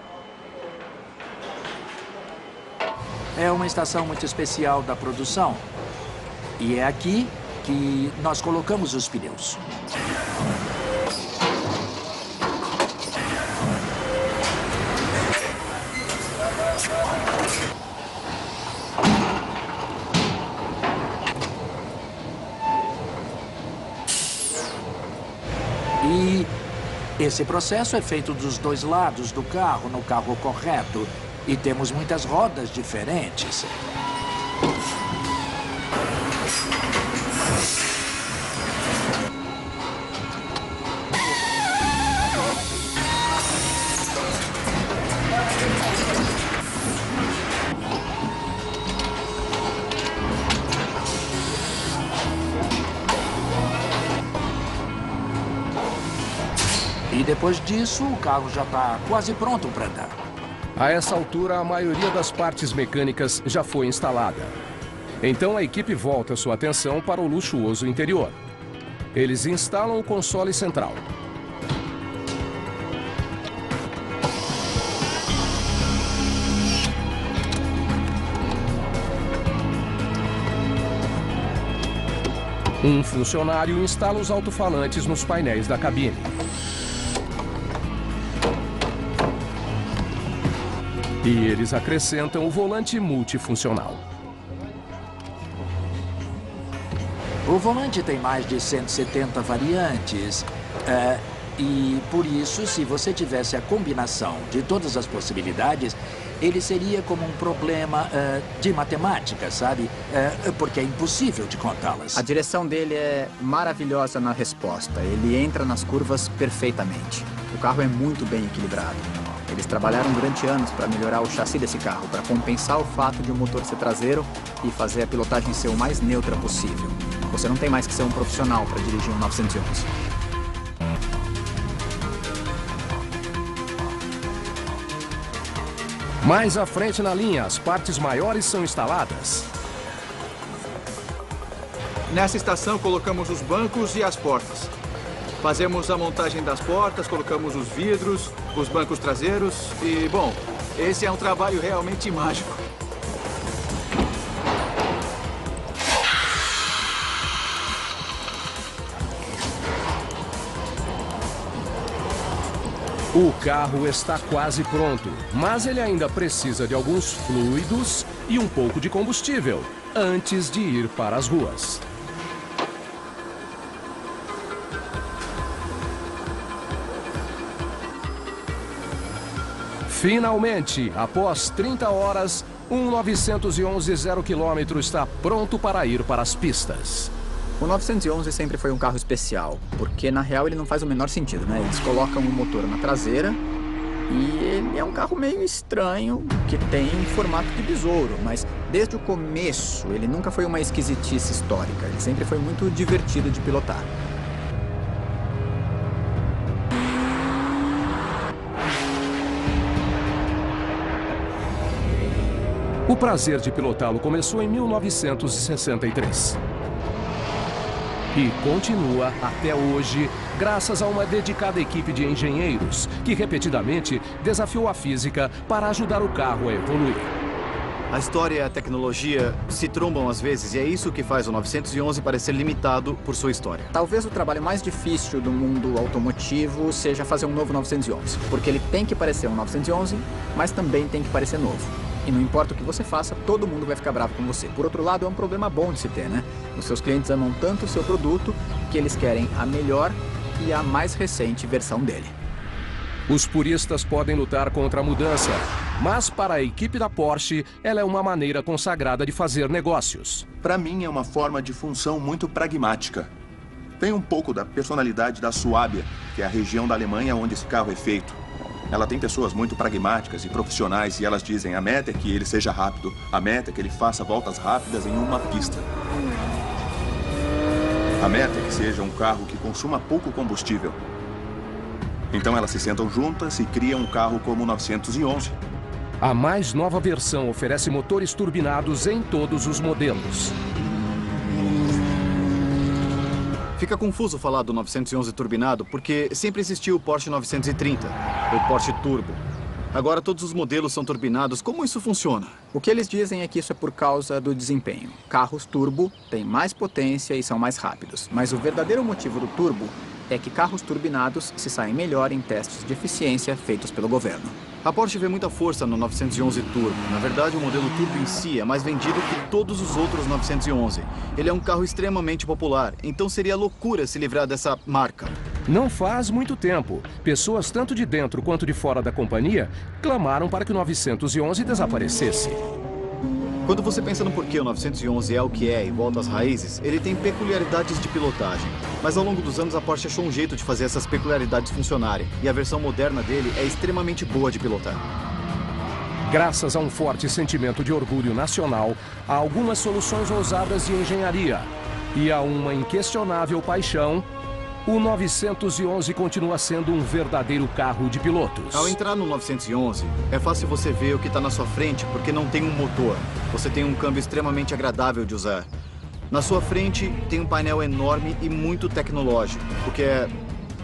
É uma estação muito especial da produção. E é aqui que nós colocamos os pneus. E esse processo é feito dos dois lados do carro, no carro correto. E temos muitas rodas diferentes. E depois disso, o carro já está quase pronto para andar. A essa altura, a maioria das partes mecânicas já foi instalada. Então a equipe volta sua atenção para o luxuoso interior. Eles instalam o console central. Um funcionário instala os alto-falantes nos painéis da cabine. E eles acrescentam o volante multifuncional. O volante tem mais de 170 variantes. E por isso, se você tivesse a combinação de todas as possibilidades, ele seria como um problema de matemática, sabe? Porque é impossível de contá-las. A direção dele é maravilhosa na resposta. Ele entra nas curvas perfeitamente. O carro é muito bem equilibrado. Eles trabalharam durante anos para melhorar o chassi desse carro, para compensar o fato de o motor ser traseiro e fazer a pilotagem ser o mais neutra possível. Você não tem mais que ser um profissional para dirigir um 911. Mais à frente na linha, as partes maiores são instaladas. Nessa estação, colocamos os bancos e as portas. Fazemos a montagem das portas, colocamos os vidros, os bancos traseiros e, bom, esse é um trabalho realmente mágico. O carro está quase pronto, mas ele ainda precisa de alguns fluidos e um pouco de combustível antes de ir para as ruas. Finalmente, após 30 horas, um 911 0 km está pronto para ir para as pistas. O 911 sempre foi um carro especial, porque na real ele não faz o menor sentido, né? Eles colocam um motor na traseira e ele é um carro meio estranho, que tem um formato de besouro, mas desde o começo ele nunca foi uma esquisitice histórica, ele sempre foi muito divertido de pilotar. O prazer de pilotá-lo começou em 1963. E continua até hoje, graças a uma dedicada equipe de engenheiros que repetidamente desafiou a física para ajudar o carro a evoluir. A história e a tecnologia se trombam às vezes e é isso que faz o 911 parecer limitado por sua história. Talvez o trabalho mais difícil do mundo automotivo seja fazer um novo 911, porque ele tem que parecer um 911, mas também tem que parecer novo. E não importa o que você faça, todo mundo vai ficar bravo com você. Por outro lado, é um problema bom de se ter, né? Os seus clientes amam tanto o seu produto que eles querem a melhor e a mais recente versão dele. Os puristas podem lutar contra a mudança, Mas para a equipe da Porsche, ela é uma maneira consagrada de fazer negócios. Para mim, é uma forma de função muito pragmática. Tem um pouco da personalidade da Suábia, que é a região da Alemanha onde esse carro é feito. Ela tem pessoas muito pragmáticas e profissionais e elas dizem a meta é que ele seja rápido, a meta é que ele faça voltas rápidas em uma pista. A meta é que seja um carro que consuma pouco combustível. Então elas se sentam juntas e criam um carro como o 911. A mais nova versão oferece motores turbinados em todos os modelos. Fica confuso falar do 911 turbinado porque sempre existiu o Porsche 930, o Porsche Turbo. Agora todos os modelos são turbinados. Como isso funciona? O que eles dizem é que isso é por causa do desempenho. Carros turbo têm mais potência e são mais rápidos. Mas o verdadeiro motivo do turbo é que carros turbinados se saem melhor em testes de eficiência feitos pelo governo. A Porsche vê muita força no 911 Turbo. Na verdade, o modelo Turbo em si é mais vendido que todos os outros 911. Ele é um carro extremamente popular, então seria loucura se livrar dessa marca. Não faz muito tempo, pessoas tanto de dentro quanto de fora da companhia clamaram para que o 911 desaparecesse. Quando você pensa no porquê o 911 é o que é e volta às raízes, ele tem peculiaridades de pilotagem. Mas ao longo dos anos a Porsche achou um jeito de fazer essas peculiaridades funcionarem. E a versão moderna dele é extremamente boa de pilotar. Graças a um forte sentimento de orgulho nacional, há algumas soluções ousadas de engenharia. E a uma inquestionável paixão, o 911 continua sendo um verdadeiro carro de pilotos. Ao entrar no 911, é fácil você ver o que está na sua frente porque não tem um motor. Você tem um câmbio extremamente agradável de usar. Na sua frente tem um painel enorme e muito tecnológico, o que é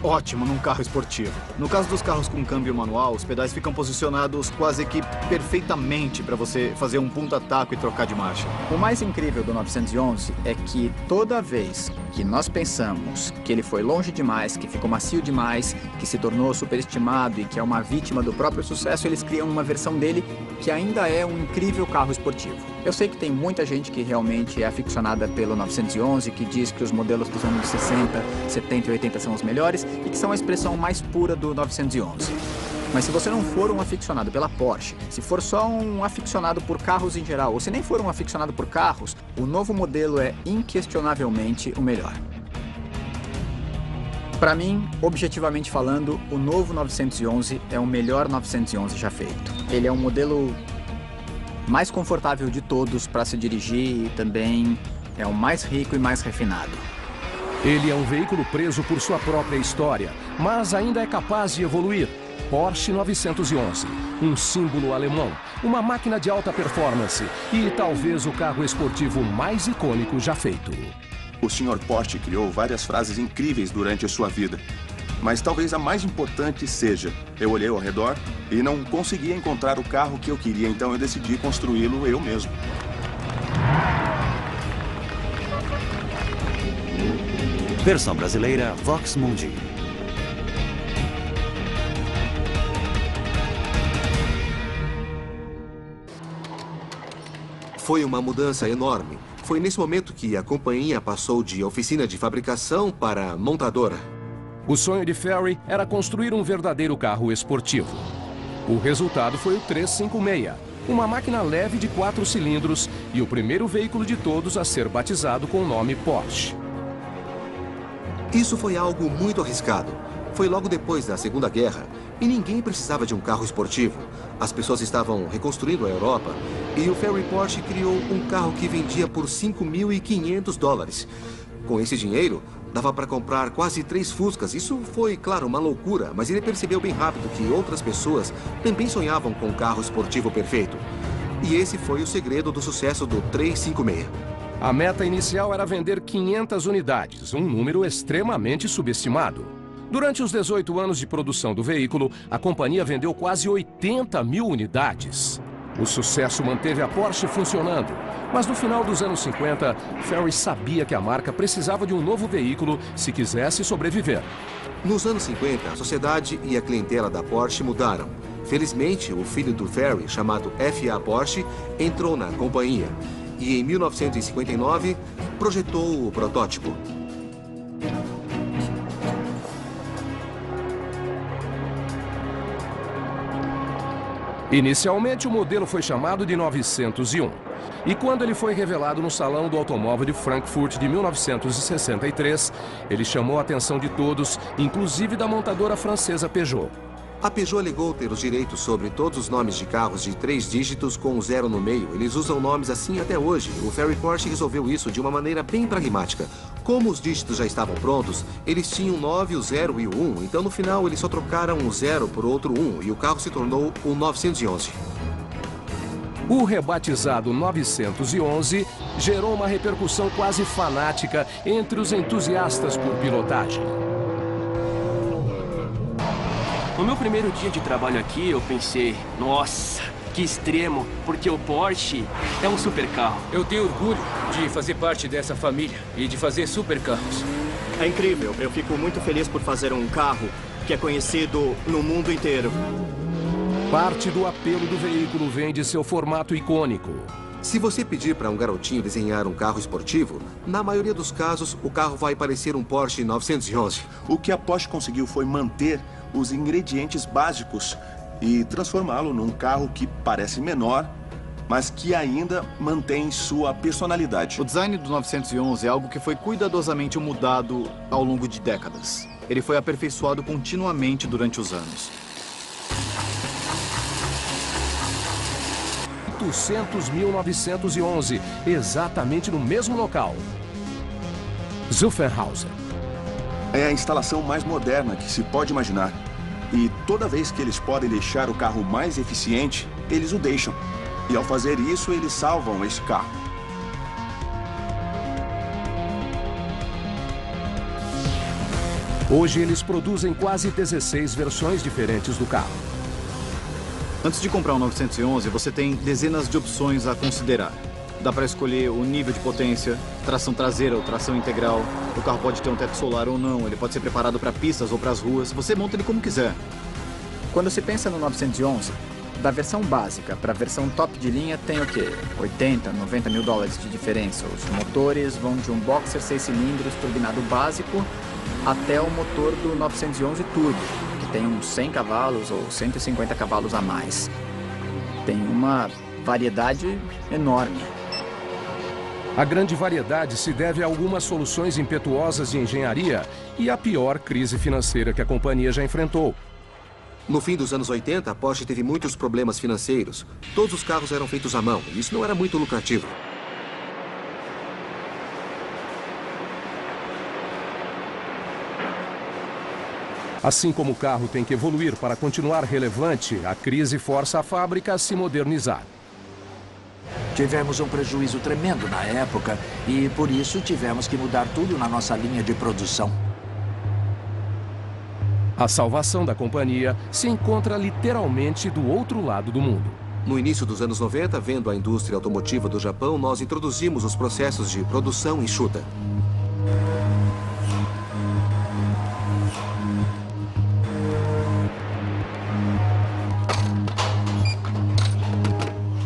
ótimo num carro esportivo. No caso dos carros com câmbio manual, os pedais ficam posicionados quase que perfeitamente para você fazer um punta-taco e trocar de marcha. O mais incrível do 911 é que toda vez que nós pensamos que ele foi longe demais, que ficou macio demais, que se tornou superestimado e que é uma vítima do próprio sucesso, eles criam uma versão dele que ainda é um incrível carro esportivo. Eu sei que tem muita gente que realmente é aficionada pelo 911, que diz que os modelos dos anos 60, 70 e 80 são os melhores e que são a expressão mais pura do 911. Mas se você não for um aficionado pela Porsche, se for só um aficionado por carros em geral, ou se nem for um aficionado por carros, o novo modelo é inquestionavelmente o melhor. Para mim, objetivamente falando, o novo 911 é o melhor 911 já feito. Ele é um modelo mais confortável de todos para se dirigir e também é o mais rico e mais refinado. Ele é um veículo preso por sua própria história, mas ainda é capaz de evoluir. Porsche 911, um símbolo alemão, uma máquina de alta performance e talvez o carro esportivo mais icônico já feito. O Sr. Porsche criou várias frases incríveis durante a sua vida. Mas talvez a mais importante seja, eu olhei ao redor e não conseguia encontrar o carro que eu queria, então eu decidi construí-lo eu mesmo. Versão brasileira Vox Mundi. Foi uma mudança enorme. Foi nesse momento que a companhia passou de oficina de fabricação para montadora. O sonho de Ferry era construir um verdadeiro carro esportivo. O resultado foi o 356, uma máquina leve de 4 cilindros e o primeiro veículo de todos a ser batizado com o nome Porsche. Isso foi algo muito arriscado. Foi logo depois da Segunda Guerra e ninguém precisava de um carro esportivo. As pessoas estavam reconstruindo a Europa e o Ferry Porsche criou um carro que vendia por $5.500. Com esse dinheiro, dava para comprar quase 3 Fuscas. Isso foi, claro, uma loucura, mas ele percebeu bem rápido que outras pessoas também sonhavam com um carro esportivo perfeito. E esse foi o segredo do sucesso do 356. A meta inicial era vender 500 unidades, um número extremamente subestimado. Durante os 18 anos de produção do veículo, a companhia vendeu quase 80 mil unidades. O sucesso manteve a Porsche funcionando, mas no final dos anos 50, Ferry sabia que a marca precisava de um novo veículo se quisesse sobreviver. Nos anos 50, a sociedade e a clientela da Porsche mudaram. Felizmente, o filho do Ferry, chamado F.A. Porsche, entrou na companhia e, em 1959, projetou o protótipo. Inicialmente, o modelo foi chamado de 901. E quando ele foi revelado no Salão do Automóvel de Frankfurt de 1963, ele chamou a atenção de todos, inclusive da montadora francesa Peugeot. A Peugeot alegou ter os direitos sobre todos os nomes de carros de 3 dígitos com 0 no meio. Eles usam nomes assim até hoje. O Ferry Porsche resolveu isso de uma maneira bem pragmática. Como os dígitos já estavam prontos, eles tinham o 9, o 0 e o 1. Então, no final, eles só trocaram o 0 por outro 1 e o carro se tornou o 911. O rebatizado 911 gerou uma repercussão quase fanática entre os entusiastas por pilotagem. No meu primeiro dia de trabalho aqui, eu pensei, nossa, que extremo, porque o Porsche é um supercarro. Eu tenho orgulho de fazer parte dessa família e de fazer supercarros. É incrível, eu fico muito feliz por fazer um carro que é conhecido no mundo inteiro. Parte do apelo do veículo vem de seu formato icônico. Se você pedir para um garotinho desenhar um carro esportivo, na maioria dos casos, o carro vai parecer um Porsche 911. O que a Porsche conseguiu foi manter os ingredientes básicos e transformá-lo num carro que parece menor, mas que ainda mantém sua personalidade. O design do 911 é algo que foi cuidadosamente mudado ao longo de décadas. Ele foi aperfeiçoado continuamente durante os anos. 800.911, exatamente no mesmo local. Zuffenhausen. É a instalação mais moderna que se pode imaginar. E toda vez que eles podem deixar o carro mais eficiente, eles o deixam. E ao fazer isso, eles salvam esse carro. Hoje eles produzem quase 16 versões diferentes do carro. Antes de comprar um 911, você tem dezenas de opções a considerar. Dá para escolher o nível de potência, tração traseira ou tração integral. O carro pode ter um teto solar ou não, ele pode ser preparado para pistas ou para as ruas. Você monta ele como quiser. Quando se pensa no 911, da versão básica para a versão top de linha tem o quê? 80, 90 mil dólares de diferença. Os motores vão de um boxer 6 cilindros turbinado básico até o motor do 911 Turbo, que tem uns 100 cavalos ou 150 cavalos a mais. Tem uma variedade enorme. A grande variedade se deve a algumas soluções impetuosas de engenharia e à pior crise financeira que a companhia já enfrentou. No fim dos anos 80, a Porsche teve muitos problemas financeiros. Todos os carros eram feitos à mão e isso não era muito lucrativo. Assim como o carro tem que evoluir para continuar relevante, a crise força a fábrica a se modernizar. Tivemos um prejuízo tremendo na época e, por isso, tivemos que mudar tudo na nossa linha de produção. A salvação da companhia se encontra literalmente do outro lado do mundo. No início dos anos 90, vendo a indústria automotiva do Japão, nós introduzimos os processos de produção enxuta.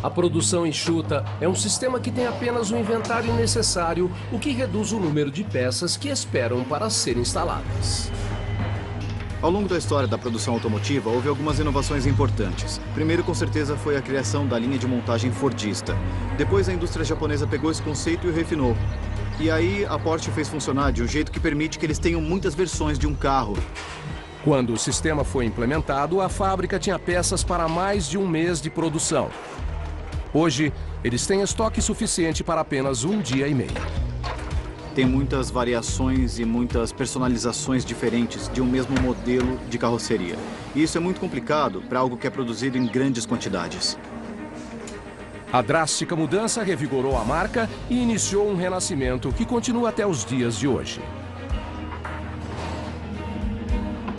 A produção enxuta é um sistema que tem apenas o inventário necessário, o que reduz o número de peças que esperam para serem instaladas. Ao longo da história da produção automotiva, houve algumas inovações importantes. Primeiro, com certeza, foi a criação da linha de montagem fordista. Depois, a indústria japonesa pegou esse conceito e o refinou. E aí, a Porsche fez funcionar de um jeito que permite que eles tenham muitas versões de um carro. Quando o sistema foi implementado, a fábrica tinha peças para mais de um mês de produção. Hoje, eles têm estoque suficiente para apenas um dia e meio. Tem muitas variações e muitas personalizações diferentes de um mesmo modelo de carroceria. E isso é muito complicado para algo que é produzido em grandes quantidades. A drástica mudança revigorou a marca e iniciou um renascimento que continua até os dias de hoje.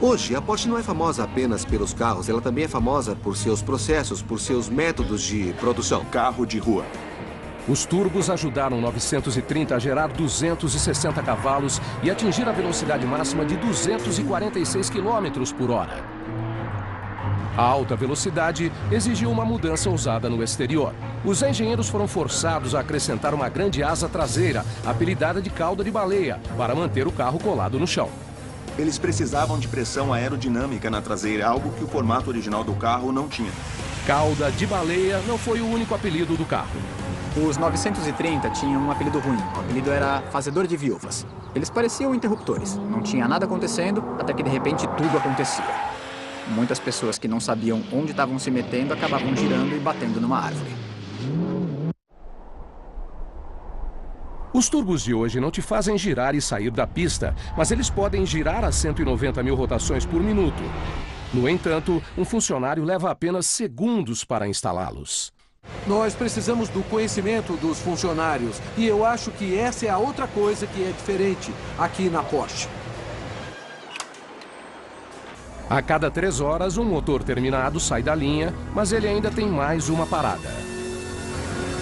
Hoje, a Porsche não é famosa apenas pelos carros, ela também é famosa por seus processos, por seus métodos de produção. Carro de rua. Os turbos ajudaram o 930 a gerar 260 cavalos e atingir a velocidade máxima de 246 km por hora. A alta velocidade exigiu uma mudança ousada no exterior. Os engenheiros foram forçados a acrescentar uma grande asa traseira, apelidada de cauda de baleia, para manter o carro colado no chão. Eles precisavam de pressão aerodinâmica na traseira, algo que o formato original do carro não tinha. Cauda de baleia não foi o único apelido do carro. Os 930 tinham um apelido ruim. O apelido era Fazedor de Viúvas. Eles pareciam interruptores. Não tinha nada acontecendo, até que de repente tudo acontecia. Muitas pessoas que não sabiam onde estavam se metendo acabavam girando e batendo numa árvore. Os turbos de hoje não te fazem girar e sair da pista, mas eles podem girar a 190 mil rotações por minuto. No entanto, um funcionário leva apenas segundos para instalá-los. Nós precisamos do conhecimento dos funcionários e eu acho que essa é a outra coisa que é diferente aqui na Porsche. A cada 3 horas, um motor terminado sai da linha, mas ele ainda tem mais uma parada.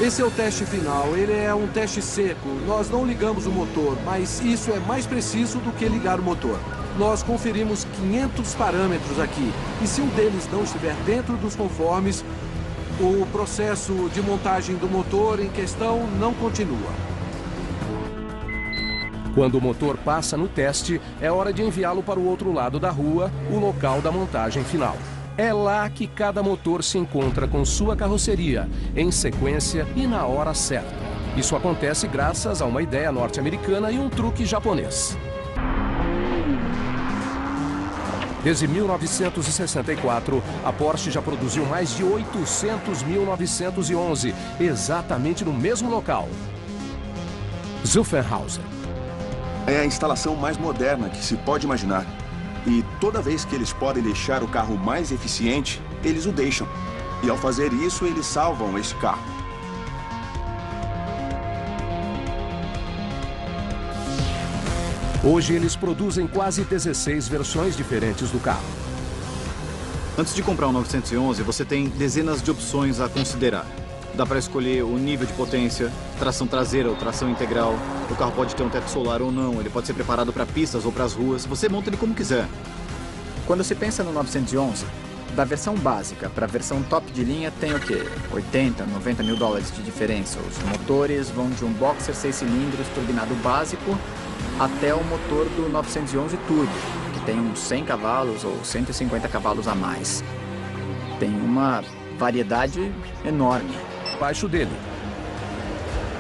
Esse é o teste final, ele é um teste seco. Nós não ligamos o motor, mas isso é mais preciso do que ligar o motor. Nós conferimos 500 parâmetros aqui, e se um deles não estiver dentro dos conformes, o processo de montagem do motor em questão não continua. Quando o motor passa no teste, é hora de enviá-lo para o outro lado da rua, o local da montagem final. É lá que cada motor se encontra com sua carroceria, em sequência e na hora certa. Isso acontece graças a uma ideia norte-americana e um truque japonês. Desde 1964, a Porsche já produziu mais de 800 1911, exatamente no mesmo local. Zuffenhausen. É a instalação mais moderna que se pode imaginar. E toda vez que eles podem deixar o carro mais eficiente, eles o deixam. E ao fazer isso, eles salvam esse carro. Hoje eles produzem quase 16 versões diferentes do carro. Antes de comprar um 911, você tem dezenas de opções a considerar. Dá para escolher o nível de potência, tração traseira ou tração integral. O carro pode ter um teto solar ou não, ele pode ser preparado para pistas ou para as ruas. Você monta ele como quiser. Quando se pensa no 911, da versão básica para a versão top de linha tem o quê? 80, 90 mil dólares de diferença. Os motores vão de um Boxer 6 cilindros turbinado básico até o motor do 911 Turbo, que tem uns 100 cavalos ou 150 cavalos a mais. Tem uma variedade enorme. Abaixo dele.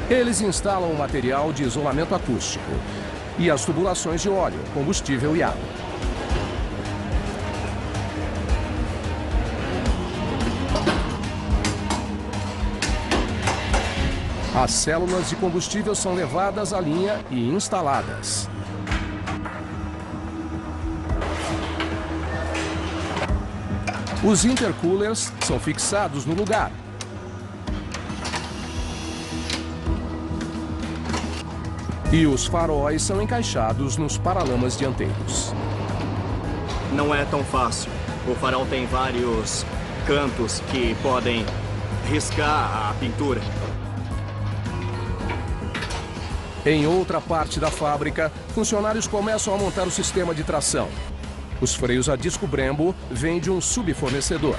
Eles instalam um material de isolamento acústico e as tubulações de óleo, combustível e água. As células de combustível são levadas à linha e instaladas. Os intercoolers são fixados no lugar. E os faróis são encaixados nos paralamas dianteiros. Não é tão fácil. O farol tem vários cantos que podem riscar a pintura. Em outra parte da fábrica, funcionários começam a montar o sistema de tração. Os freios a disco Brembo vêm de um subfornecedor.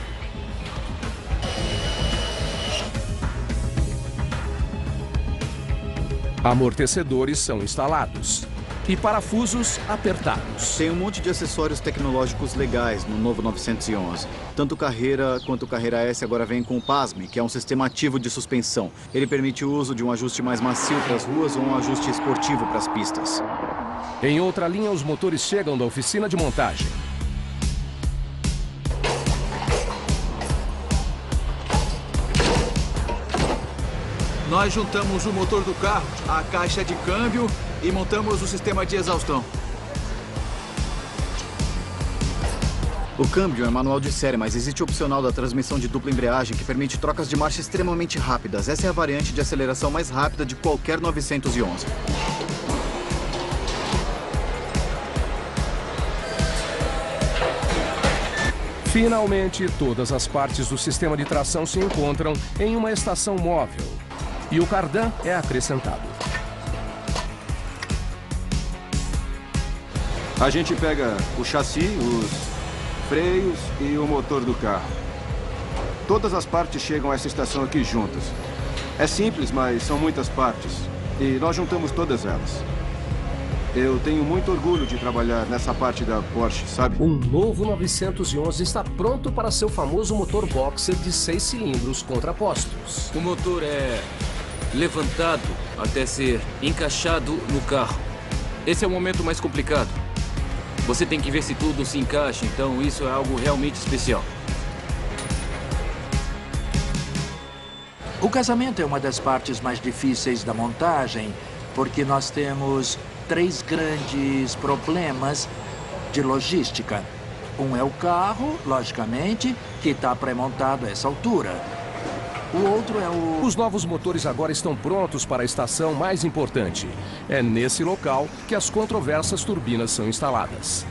Amortecedores são instalados e parafusos apertados. Tem um monte de acessórios tecnológicos legais no novo 911. Tanto o Carrera quanto o Carrera S agora vem com o PASME, que é um sistema ativo de suspensão. Ele permite o uso de um ajuste mais macio para as ruas ou um ajuste esportivo para as pistas. Em outra linha, os motores chegam da oficina de montagem. Nós juntamos o motor do carro, a caixa de câmbio e montamos o sistema de exaustão. O câmbio é manual de série, mas existe o opcional da transmissão de dupla embreagem que permite trocas de marcha extremamente rápidas. Essa é a variante de aceleração mais rápida de qualquer 911. Finalmente, todas as partes do sistema de tração se encontram em uma estação móvel. E o cardan é acrescentado. A gente pega o chassi, os freios e o motor do carro. Todas as partes chegam a essa estação aqui juntas. É simples, mas são muitas partes. E nós juntamos todas elas. Eu tenho muito orgulho de trabalhar nessa parte da Porsche, sabe? Um novo 911 está pronto para seu famoso motor boxer de 6 cilindros contrapostos. O motor é levantado até ser encaixado no carro. Esse é o momento mais complicado. Você tem que ver se tudo se encaixa, então isso é algo realmente especial. O casamento é uma das partes mais difíceis da montagem, porque nós temos 3 grandes problemas de logística. Um é o carro, logicamente, que está pré-montado a essa altura. O outro é o... Os novos motores agora estão prontos para a estação mais importante. É nesse local que as controversas turbinas são instaladas.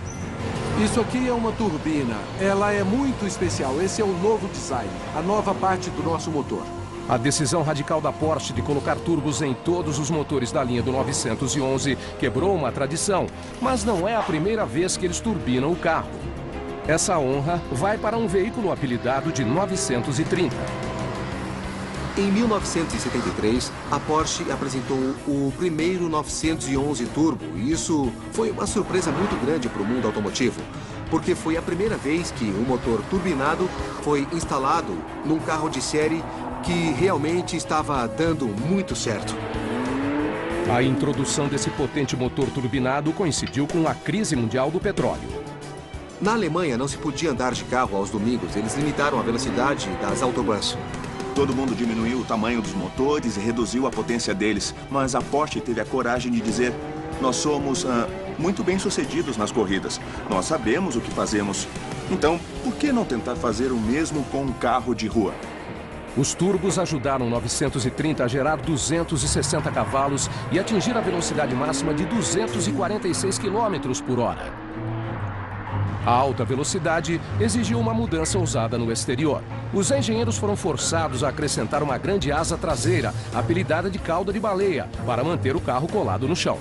Isso aqui é uma turbina. Ela é muito especial. Esse é o novo design, a nova parte do nosso motor. A decisão radical da Porsche de colocar turbos em todos os motores da linha do 911 quebrou uma tradição, mas não é a primeira vez que eles turbinam o carro. Essa honra vai para um veículo apelidado de 930. Em 1973, a Porsche apresentou o primeiro 911 Turbo, e isso foi uma surpresa muito grande para o mundo automotivo, porque foi a primeira vez que um motor turbinado foi instalado num carro de série que realmente estava dando muito certo. A introdução desse potente motor turbinado coincidiu com a crise mundial do petróleo. Na Alemanha não se podia andar de carro aos domingos, eles limitaram a velocidade das autobahns. Todo mundo diminuiu o tamanho dos motores e reduziu a potência deles, mas a Porsche teve a coragem de dizer: nós somos muito bem-sucedidos nas corridas, nós sabemos o que fazemos, então por que não tentar fazer o mesmo com um carro de rua? Os turbos ajudaram o 930 a gerar 260 cavalos e atingir a velocidade máxima de 246 km por hora. A alta velocidade exigiu uma mudança ousada no exterior. Os engenheiros foram forçados a acrescentar uma grande asa traseira, apelidada de cauda de baleia, para manter o carro colado no chão.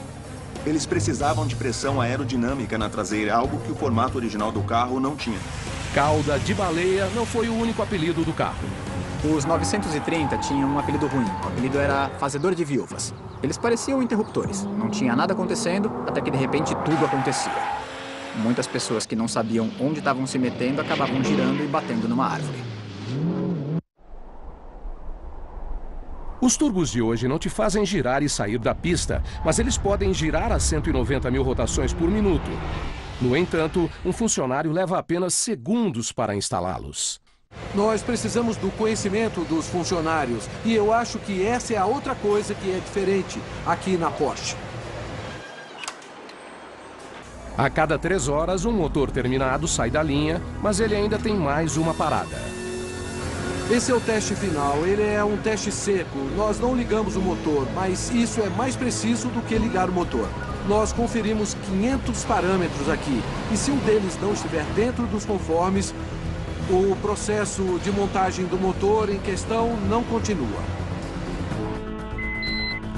Eles precisavam de pressão aerodinâmica na traseira, algo que o formato original do carro não tinha. Cauda de baleia não foi o único apelido do carro. Os 930 tinham um apelido ruim. O apelido era fazedor de viúvas. Eles pareciam interruptores. Não tinha nada acontecendo, até que de repente tudo acontecia. Muitas pessoas que não sabiam onde estavam se metendo acabavam girando e batendo numa árvore. Os turbos de hoje não te fazem girar e sair da pista, mas eles podem girar a 190 mil rotações por minuto. No entanto, um funcionário leva apenas segundos para instalá-los. Nós precisamos do conhecimento dos funcionários e eu acho que essa é a outra coisa que é diferente aqui na Porsche. A cada 3 horas, um motor terminado sai da linha, mas ele ainda tem mais uma parada. Esse é o teste final, ele é um teste seco. Nós não ligamos o motor, mas isso é mais preciso do que ligar o motor. Nós conferimos 500 parâmetros aqui, e se um deles não estiver dentro dos conformes, o processo de montagem do motor em questão não continua.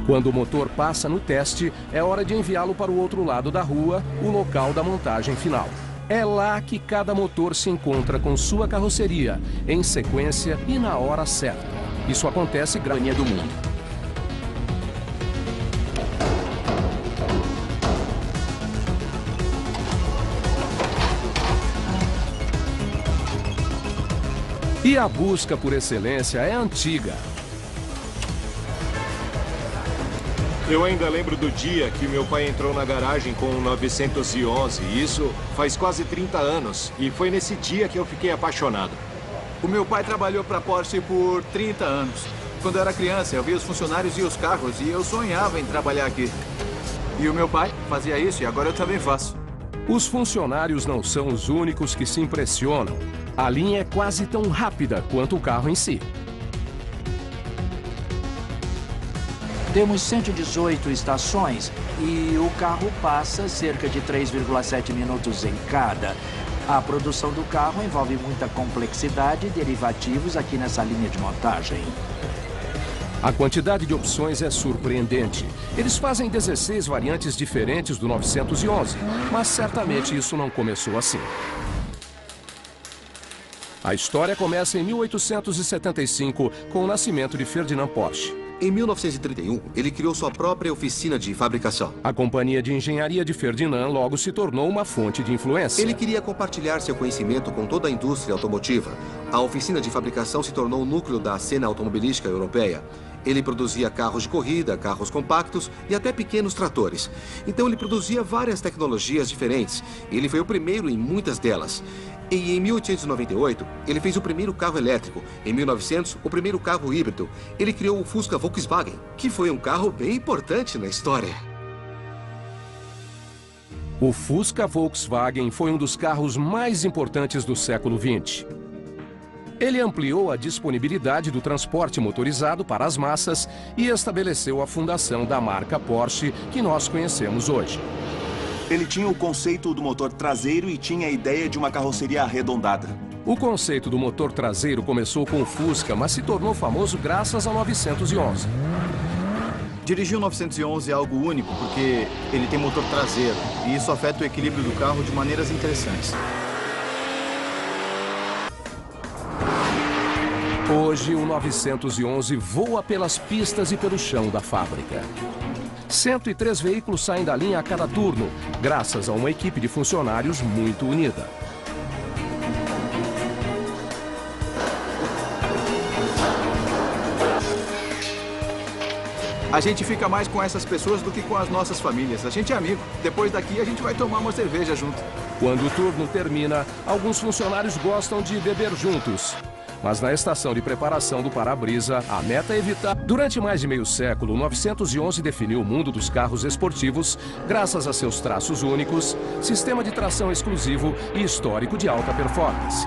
Quando o motor passa no teste, é hora de enviá-lo para o outro lado da rua, o local da montagem final. É lá que cada motor se encontra com sua carroceria, em sequência e na hora certa. Isso acontece graças ao do mundo. E a busca por excelência é antiga. Eu ainda lembro do dia que meu pai entrou na garagem com o 911. Isso faz quase 30 anos. E foi nesse dia que eu fiquei apaixonado. O meu pai trabalhou para a Porsche por 30 anos. Quando eu era criança, eu via os funcionários e os carros e eu sonhava em trabalhar aqui. E o meu pai fazia isso e agora eu também faço. Os funcionários não são os únicos que se impressionam. A linha é quase tão rápida quanto o carro em si. Temos 118 estações e o carro passa cerca de 3,7 minutos em cada. A produção do carro envolve muita complexidade e derivativos aqui nessa linha de montagem. A quantidade de opções é surpreendente. Eles fazem 16 variantes diferentes do 911, mas certamente isso não começou assim. A história começa em 1875 com o nascimento de Ferdinand Porsche. Em 1931, ele criou sua própria oficina de fabricação. A companhia de engenharia de Ferdinand logo se tornou uma fonte de influência. Ele queria compartilhar seu conhecimento com toda a indústria automotiva. A oficina de fabricação se tornou o núcleo da cena automobilística europeia. Ele produzia carros de corrida, carros compactos e até pequenos tratores. Então ele produzia várias tecnologias diferentes. Ele foi o primeiro em muitas delas. E em 1898, ele fez o primeiro carro elétrico. Em 1900, o primeiro carro híbrido. Ele criou o Fusca Volkswagen, que foi um carro bem importante na história. O Fusca Volkswagen foi um dos carros mais importantes do século XX. Ele ampliou a disponibilidade do transporte motorizado para as massas e estabeleceu a fundação da marca Porsche que nós conhecemos hoje. Ele tinha o conceito do motor traseiro e tinha a ideia de uma carroceria arredondada. O conceito do motor traseiro começou com o Fusca, mas se tornou famoso graças ao 911. Dirigir o 911 é algo único porque ele tem motor traseiro e isso afeta o equilíbrio do carro de maneiras interessantes. Hoje, o 911 voa pelas pistas e pelo chão da fábrica. 103 veículos saem da linha a cada turno, graças a uma equipe de funcionários muito unida. A gente fica mais com essas pessoas do que com as nossas famílias. A gente é amigo. Depois daqui, a gente vai tomar uma cerveja junto. Quando o turno termina, alguns funcionários gostam de beber juntos. Mas na estação de preparação do para-brisa, a meta é evitar... Durante mais de meio século, o 911 definiu o mundo dos carros esportivos graças a seus traços únicos, sistema de tração exclusivo e histórico de alta performance.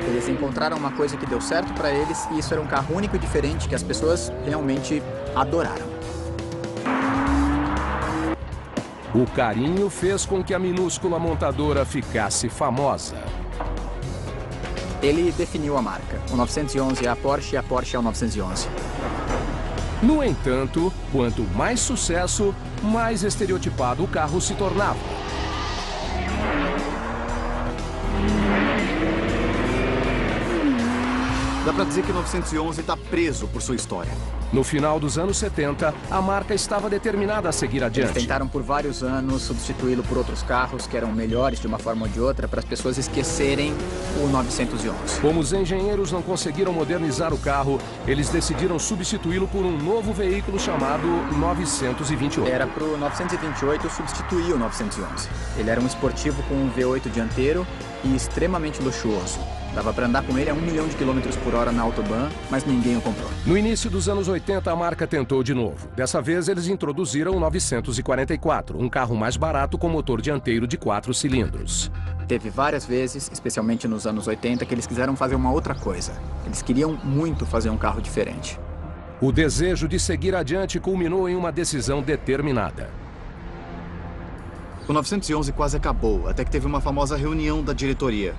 Eles encontraram uma coisa que deu certo para eles e isso era um carro único e diferente que as pessoas realmente adoraram. O carinho fez com que a minúscula montadora ficasse famosa. Ele definiu a marca. O 911 é a Porsche e a Porsche é o 911. No entanto, quanto mais sucesso, mais estereotipado o carro se tornava. Dá pra dizer que o 911 está preso por sua história. No final dos anos 70, a marca estava determinada a seguir adiante. Eles tentaram por vários anos substituí-lo por outros carros que eram melhores de uma forma ou de outra para as pessoas esquecerem o 911. Como os engenheiros não conseguiram modernizar o carro, eles decidiram substituí-lo por um novo veículo chamado 928. Era para o 928 substituir o 911. Ele era um esportivo com um V8 dianteiro e extremamente luxuoso. Dava para andar com ele a 1 milhão de quilômetros por hora na Autobahn, mas ninguém o comprou. No início dos anos 80, a marca tentou de novo. Dessa vez, eles introduziram o 944, um carro mais barato com motor dianteiro de 4 cilindros. Teve várias vezes, especialmente nos anos 80, que eles quiseram fazer uma outra coisa. Eles queriam muito fazer um carro diferente. O desejo de seguir adiante culminou em uma decisão determinada. O 911 quase acabou, até que teve uma famosa reunião da diretoria.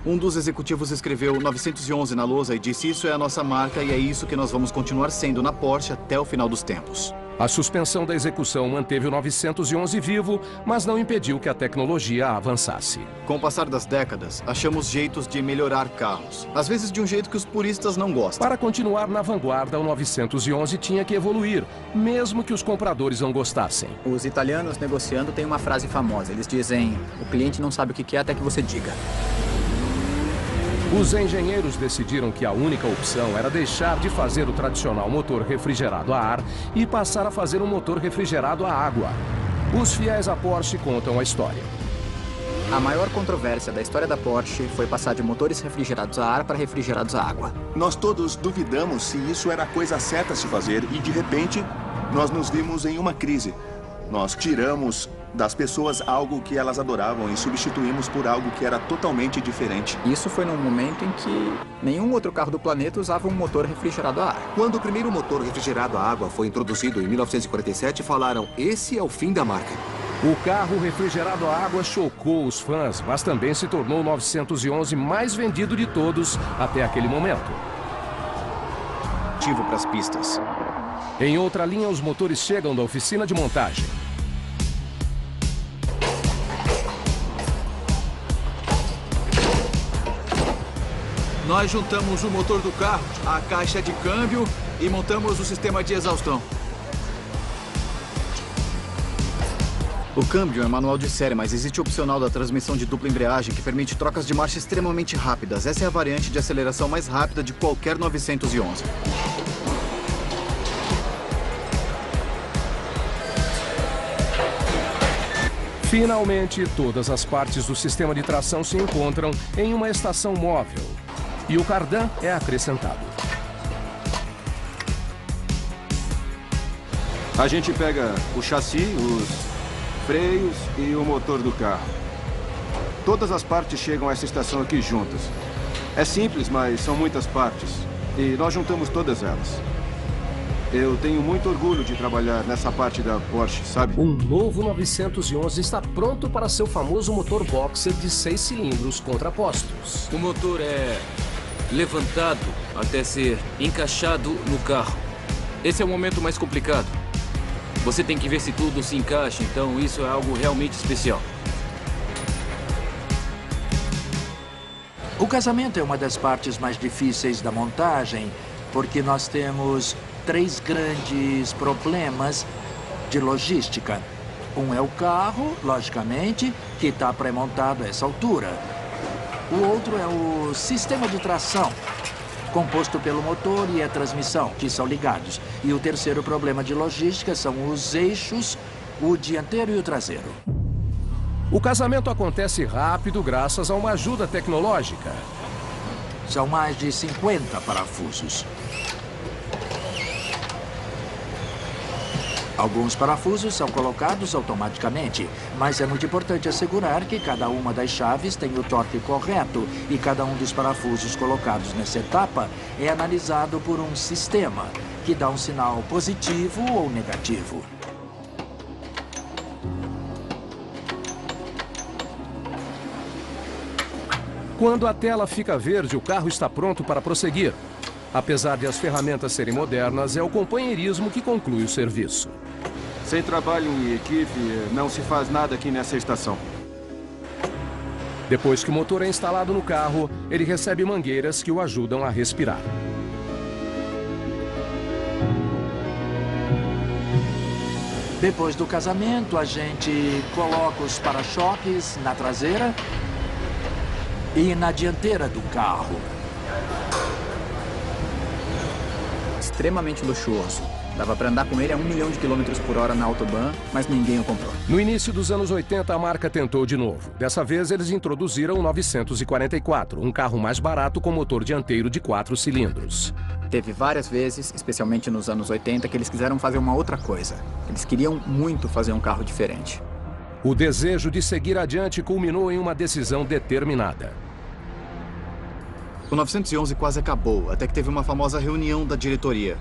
Um dos executivos escreveu 911 na lousa e disse: isso é a nossa marca e é isso que nós vamos continuar sendo na Porsche até o final dos tempos. A suspensão da execução manteve o 911 vivo, mas não impediu que a tecnologia avançasse. Com o passar das décadas, achamos jeitos de melhorar carros. Às vezes de um jeito que os puristas não gostam. Para continuar na vanguarda, o 911 tinha que evoluir, mesmo que os compradores não gostassem. Os italianos negociando têm uma frase famosa. Eles dizem: o cliente não sabe o que quer até que você diga. Os engenheiros decidiram que a única opção era deixar de fazer o tradicional motor refrigerado a ar e passar a fazer um motor refrigerado a água. Os fiéis à Porsche contam a história. A maior controvérsia da história da Porsche foi passar de motores refrigerados a ar para refrigerados a água. Nós todos duvidamos se isso era a coisa certa a se fazer e, de repente, nós nos vimos em uma crise. Nós tiramos das pessoas algo que elas adoravam e substituímos por algo que era totalmente diferente. Isso foi num momento em que nenhum outro carro do planeta usava um motor refrigerado a ar. Quando o primeiro motor refrigerado a água foi introduzido em 1947, falaram: esse é o fim da marca. O carro refrigerado a água chocou os fãs, mas também se tornou o 911 mais vendido de todos até aquele momento. Para as pistas. Em outra linha, os motores chegam da oficina de montagem. Nós juntamos o motor do carro, a caixa de câmbio e montamos o sistema de exaustão. O câmbio é manual de série, mas existe o opcional da transmissão de dupla embreagem que permite trocas de marcha extremamente rápidas. Essa é a variante de aceleração mais rápida de qualquer 911. Finalmente, todas as partes do sistema de tração se encontram em uma estação móvel e o cardan é acrescentado. A gente pega o chassi, os freios e o motor do carro. Todas as partes chegam a essa estação aqui juntas. É simples, mas são muitas partes. E nós juntamos todas elas. Eu tenho muito orgulho de trabalhar nessa parte da Porsche, sabe? Um novo 911 está pronto para seu famoso motor boxer de 6 cilindros contrapostos. O motor é levantado até ser encaixado no carro. Esse é o momento mais complicado. Você tem que ver se tudo se encaixa, então isso é algo realmente especial. O casamento é uma das partes mais difíceis da montagem, porque nós temos 3 grandes problemas de logística. Um é o carro, logicamente, que está pré-montado a essa altura. O outro é o sistema de tração, composto pelo motor e a transmissão, que são ligados. E o terceiro problema de logística são os eixos, o dianteiro e o traseiro. O casamento acontece rápido graças a uma ajuda tecnológica. São mais de 50 parafusos. Alguns parafusos são colocados automaticamente, mas é muito importante assegurar que cada uma das chaves tem o torque correto e cada um dos parafusos colocados nessa etapa é analisado por um sistema que dá um sinal positivo ou negativo. Quando a tela fica verde, o carro está pronto para prosseguir. Apesar de as ferramentas serem modernas, é o companheirismo que conclui o serviço. Sem trabalho em equipe, não se faz nada aqui nessa estação. Depois que o motor é instalado no carro, ele recebe mangueiras que o ajudam a respirar. Depois do casamento, a gente coloca os para-choques na traseira e na dianteira do carro. Extremamente luxuoso. Dava para andar com ele a 1 milhão de quilômetros por hora na Autobahn, mas ninguém o comprou. No início dos anos 80, a marca tentou de novo. Dessa vez, eles introduziram o 944, um carro mais barato com motor dianteiro de 4 cilindros. Teve várias vezes, especialmente nos anos 80, que eles quiseram fazer uma outra coisa. Eles queriam muito fazer um carro diferente. O desejo de seguir adiante culminou em uma decisão determinada. O 911 quase acabou, até que teve uma famosa reunião da diretoria.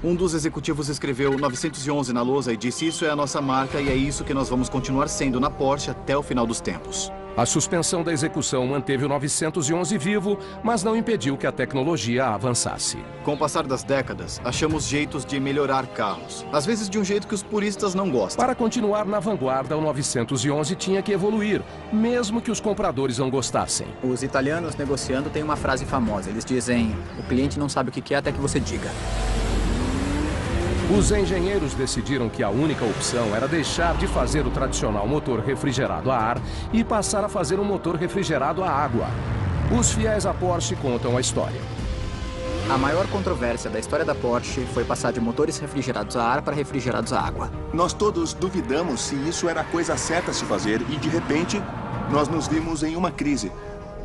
Um dos executivos escreveu 911 na lousa e disse: isso é a nossa marca e é isso que nós vamos continuar sendo na Porsche até o final dos tempos. A suspensão da execução manteve o 911 vivo, mas não impediu que a tecnologia avançasse. Com o passar das décadas, achamos jeitos de melhorar carros. Às vezes de um jeito que os puristas não gostam. Para continuar na vanguarda, o 911 tinha que evoluir, mesmo que os compradores não gostassem. Os italianos negociando têm uma frase famosa. Eles dizem: o cliente não sabe o que quer até que você diga. Os engenheiros decidiram que a única opção era deixar de fazer o tradicional motor refrigerado a ar e passar a fazer um motor refrigerado a água. Os fiéis à Porsche contam a história. A maior controvérsia da história da Porsche foi passar de motores refrigerados a ar para refrigerados a água. Nós todos duvidamos se isso era a coisa certa a se fazer e, de repente, nós nos vimos em uma crise.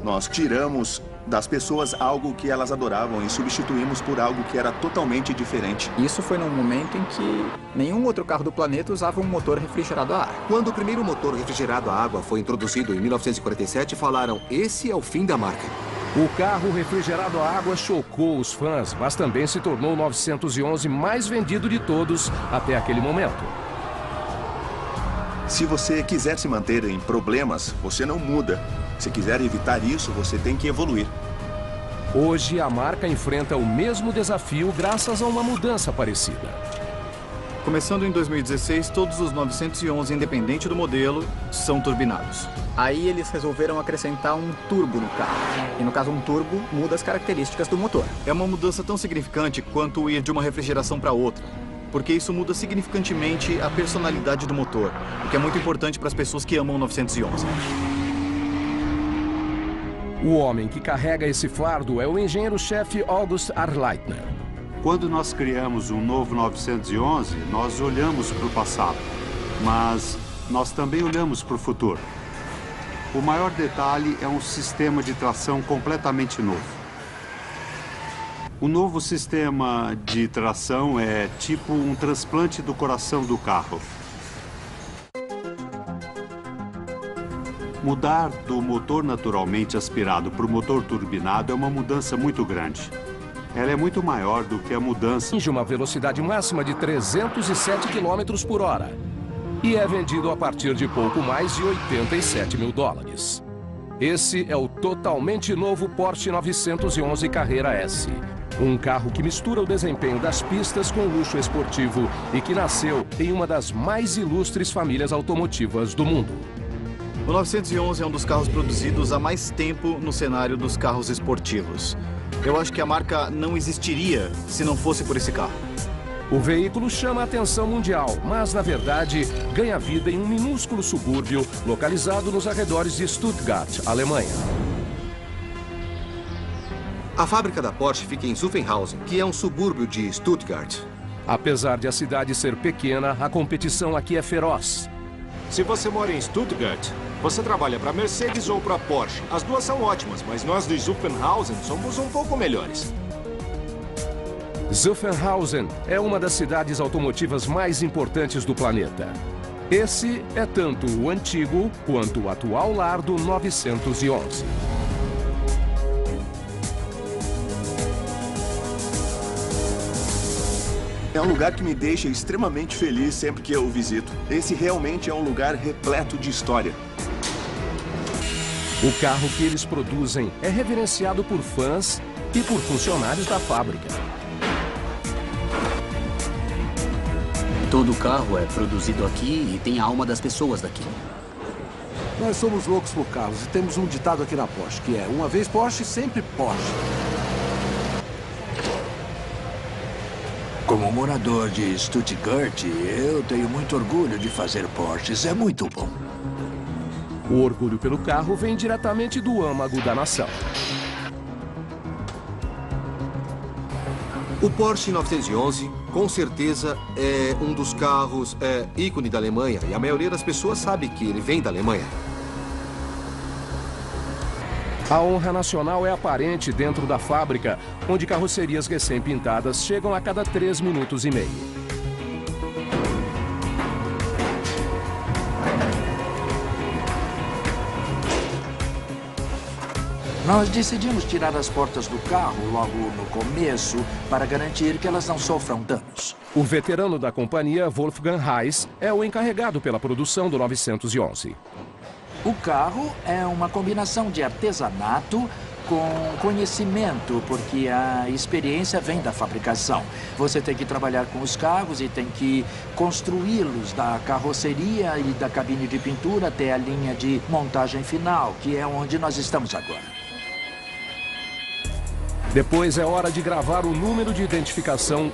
Nós tiramos das pessoas algo que elas adoravam e substituímos por algo que era totalmente diferente. Isso foi num momento em que nenhum outro carro do planeta usava um motor refrigerado a ar. Quando o primeiro motor refrigerado a água foi introduzido em 1947, falaram: esse é o fim da marca. O carro refrigerado a água chocou os fãs, mas também se tornou o 911 mais vendido de todos até aquele momento. Se você quiser se manter em problemas, você não muda. Se quiser evitar isso, você tem que evoluir. Hoje, a marca enfrenta o mesmo desafio graças a uma mudança parecida. Começando em 2016, todos os 911, independente do modelo, são turbinados. Aí eles resolveram acrescentar um turbo no carro. E no caso, um turbo muda as características do motor. É uma mudança tão significante quanto ir de uma refrigeração para outra. Porque isso muda significantemente a personalidade do motor, o que é muito importante para as pessoas que amam o 911. O homem que carrega esse fardo é o engenheiro-chefe August Arleitner. Quando nós criamos um novo 911, nós olhamos para o passado, mas nós também olhamos para o futuro. O maior detalhe é um sistema de tração completamente novo. O novo sistema de tração é tipo um transplante do coração do carro. Mudar do motor naturalmente aspirado para o motor turbinado é uma mudança muito grande. Ela é muito maior do que a mudança de uma velocidade máxima de 307 km por hora e é vendido a partir de pouco mais de 87 mil dólares. Esse é o totalmente novo Porsche 911 Carrera S. Um carro que mistura o desempenho das pistas com o luxo esportivo e que nasceu em uma das mais ilustres famílias automotivas do mundo. O 911 é um dos carros produzidos há mais tempo no cenário dos carros esportivos. Eu acho que a marca não existiria se não fosse por esse carro. O veículo chama a atenção mundial, mas, na verdade, ganha vida em um minúsculo subúrbio localizado nos arredores de Stuttgart, Alemanha. A fábrica da Porsche fica em Zuffenhausen, que é um subúrbio de Stuttgart. Apesar de a cidade ser pequena, a competição aqui é feroz. Se você mora em Stuttgart, você trabalha para Mercedes ou para Porsche. As duas são ótimas, mas nós de Zuffenhausen somos um pouco melhores. Zuffenhausen é uma das cidades automotivas mais importantes do planeta. Esse é tanto o antigo quanto o atual lar do 911. É um lugar que me deixa extremamente feliz sempre que eu o visito. Esse realmente é um lugar repleto de história. O carro que eles produzem é reverenciado por fãs e por funcionários da fábrica. Todo carro é produzido aqui e tem a alma das pessoas daqui. Nós somos loucos por carros e temos um ditado aqui na Porsche, que é uma vez Porsche, sempre Porsche. Como morador de Stuttgart, eu tenho muito orgulho de fazer Porsches. É muito bom. O orgulho pelo carro vem diretamente do âmago da nação. O Porsche 911, com certeza, é um dos carros ícone da Alemanha. E a maioria das pessoas sabe que ele vem da Alemanha. A honra nacional é aparente dentro da fábrica, onde carrocerias recém-pintadas chegam a cada 3 minutos e meio. Nós decidimos tirar as portas do carro logo no começo para garantir que elas não sofram danos. O veterano da companhia, Wolfgang Reis, é o encarregado pela produção do 911. O carro é uma combinação de artesanato com conhecimento, porque a experiência vem da fabricação. Você tem que trabalhar com os carros e tem que construí-los da carroceria e da cabine de pintura até a linha de montagem final, que é onde nós estamos agora. Depois é hora de gravar o número de identificação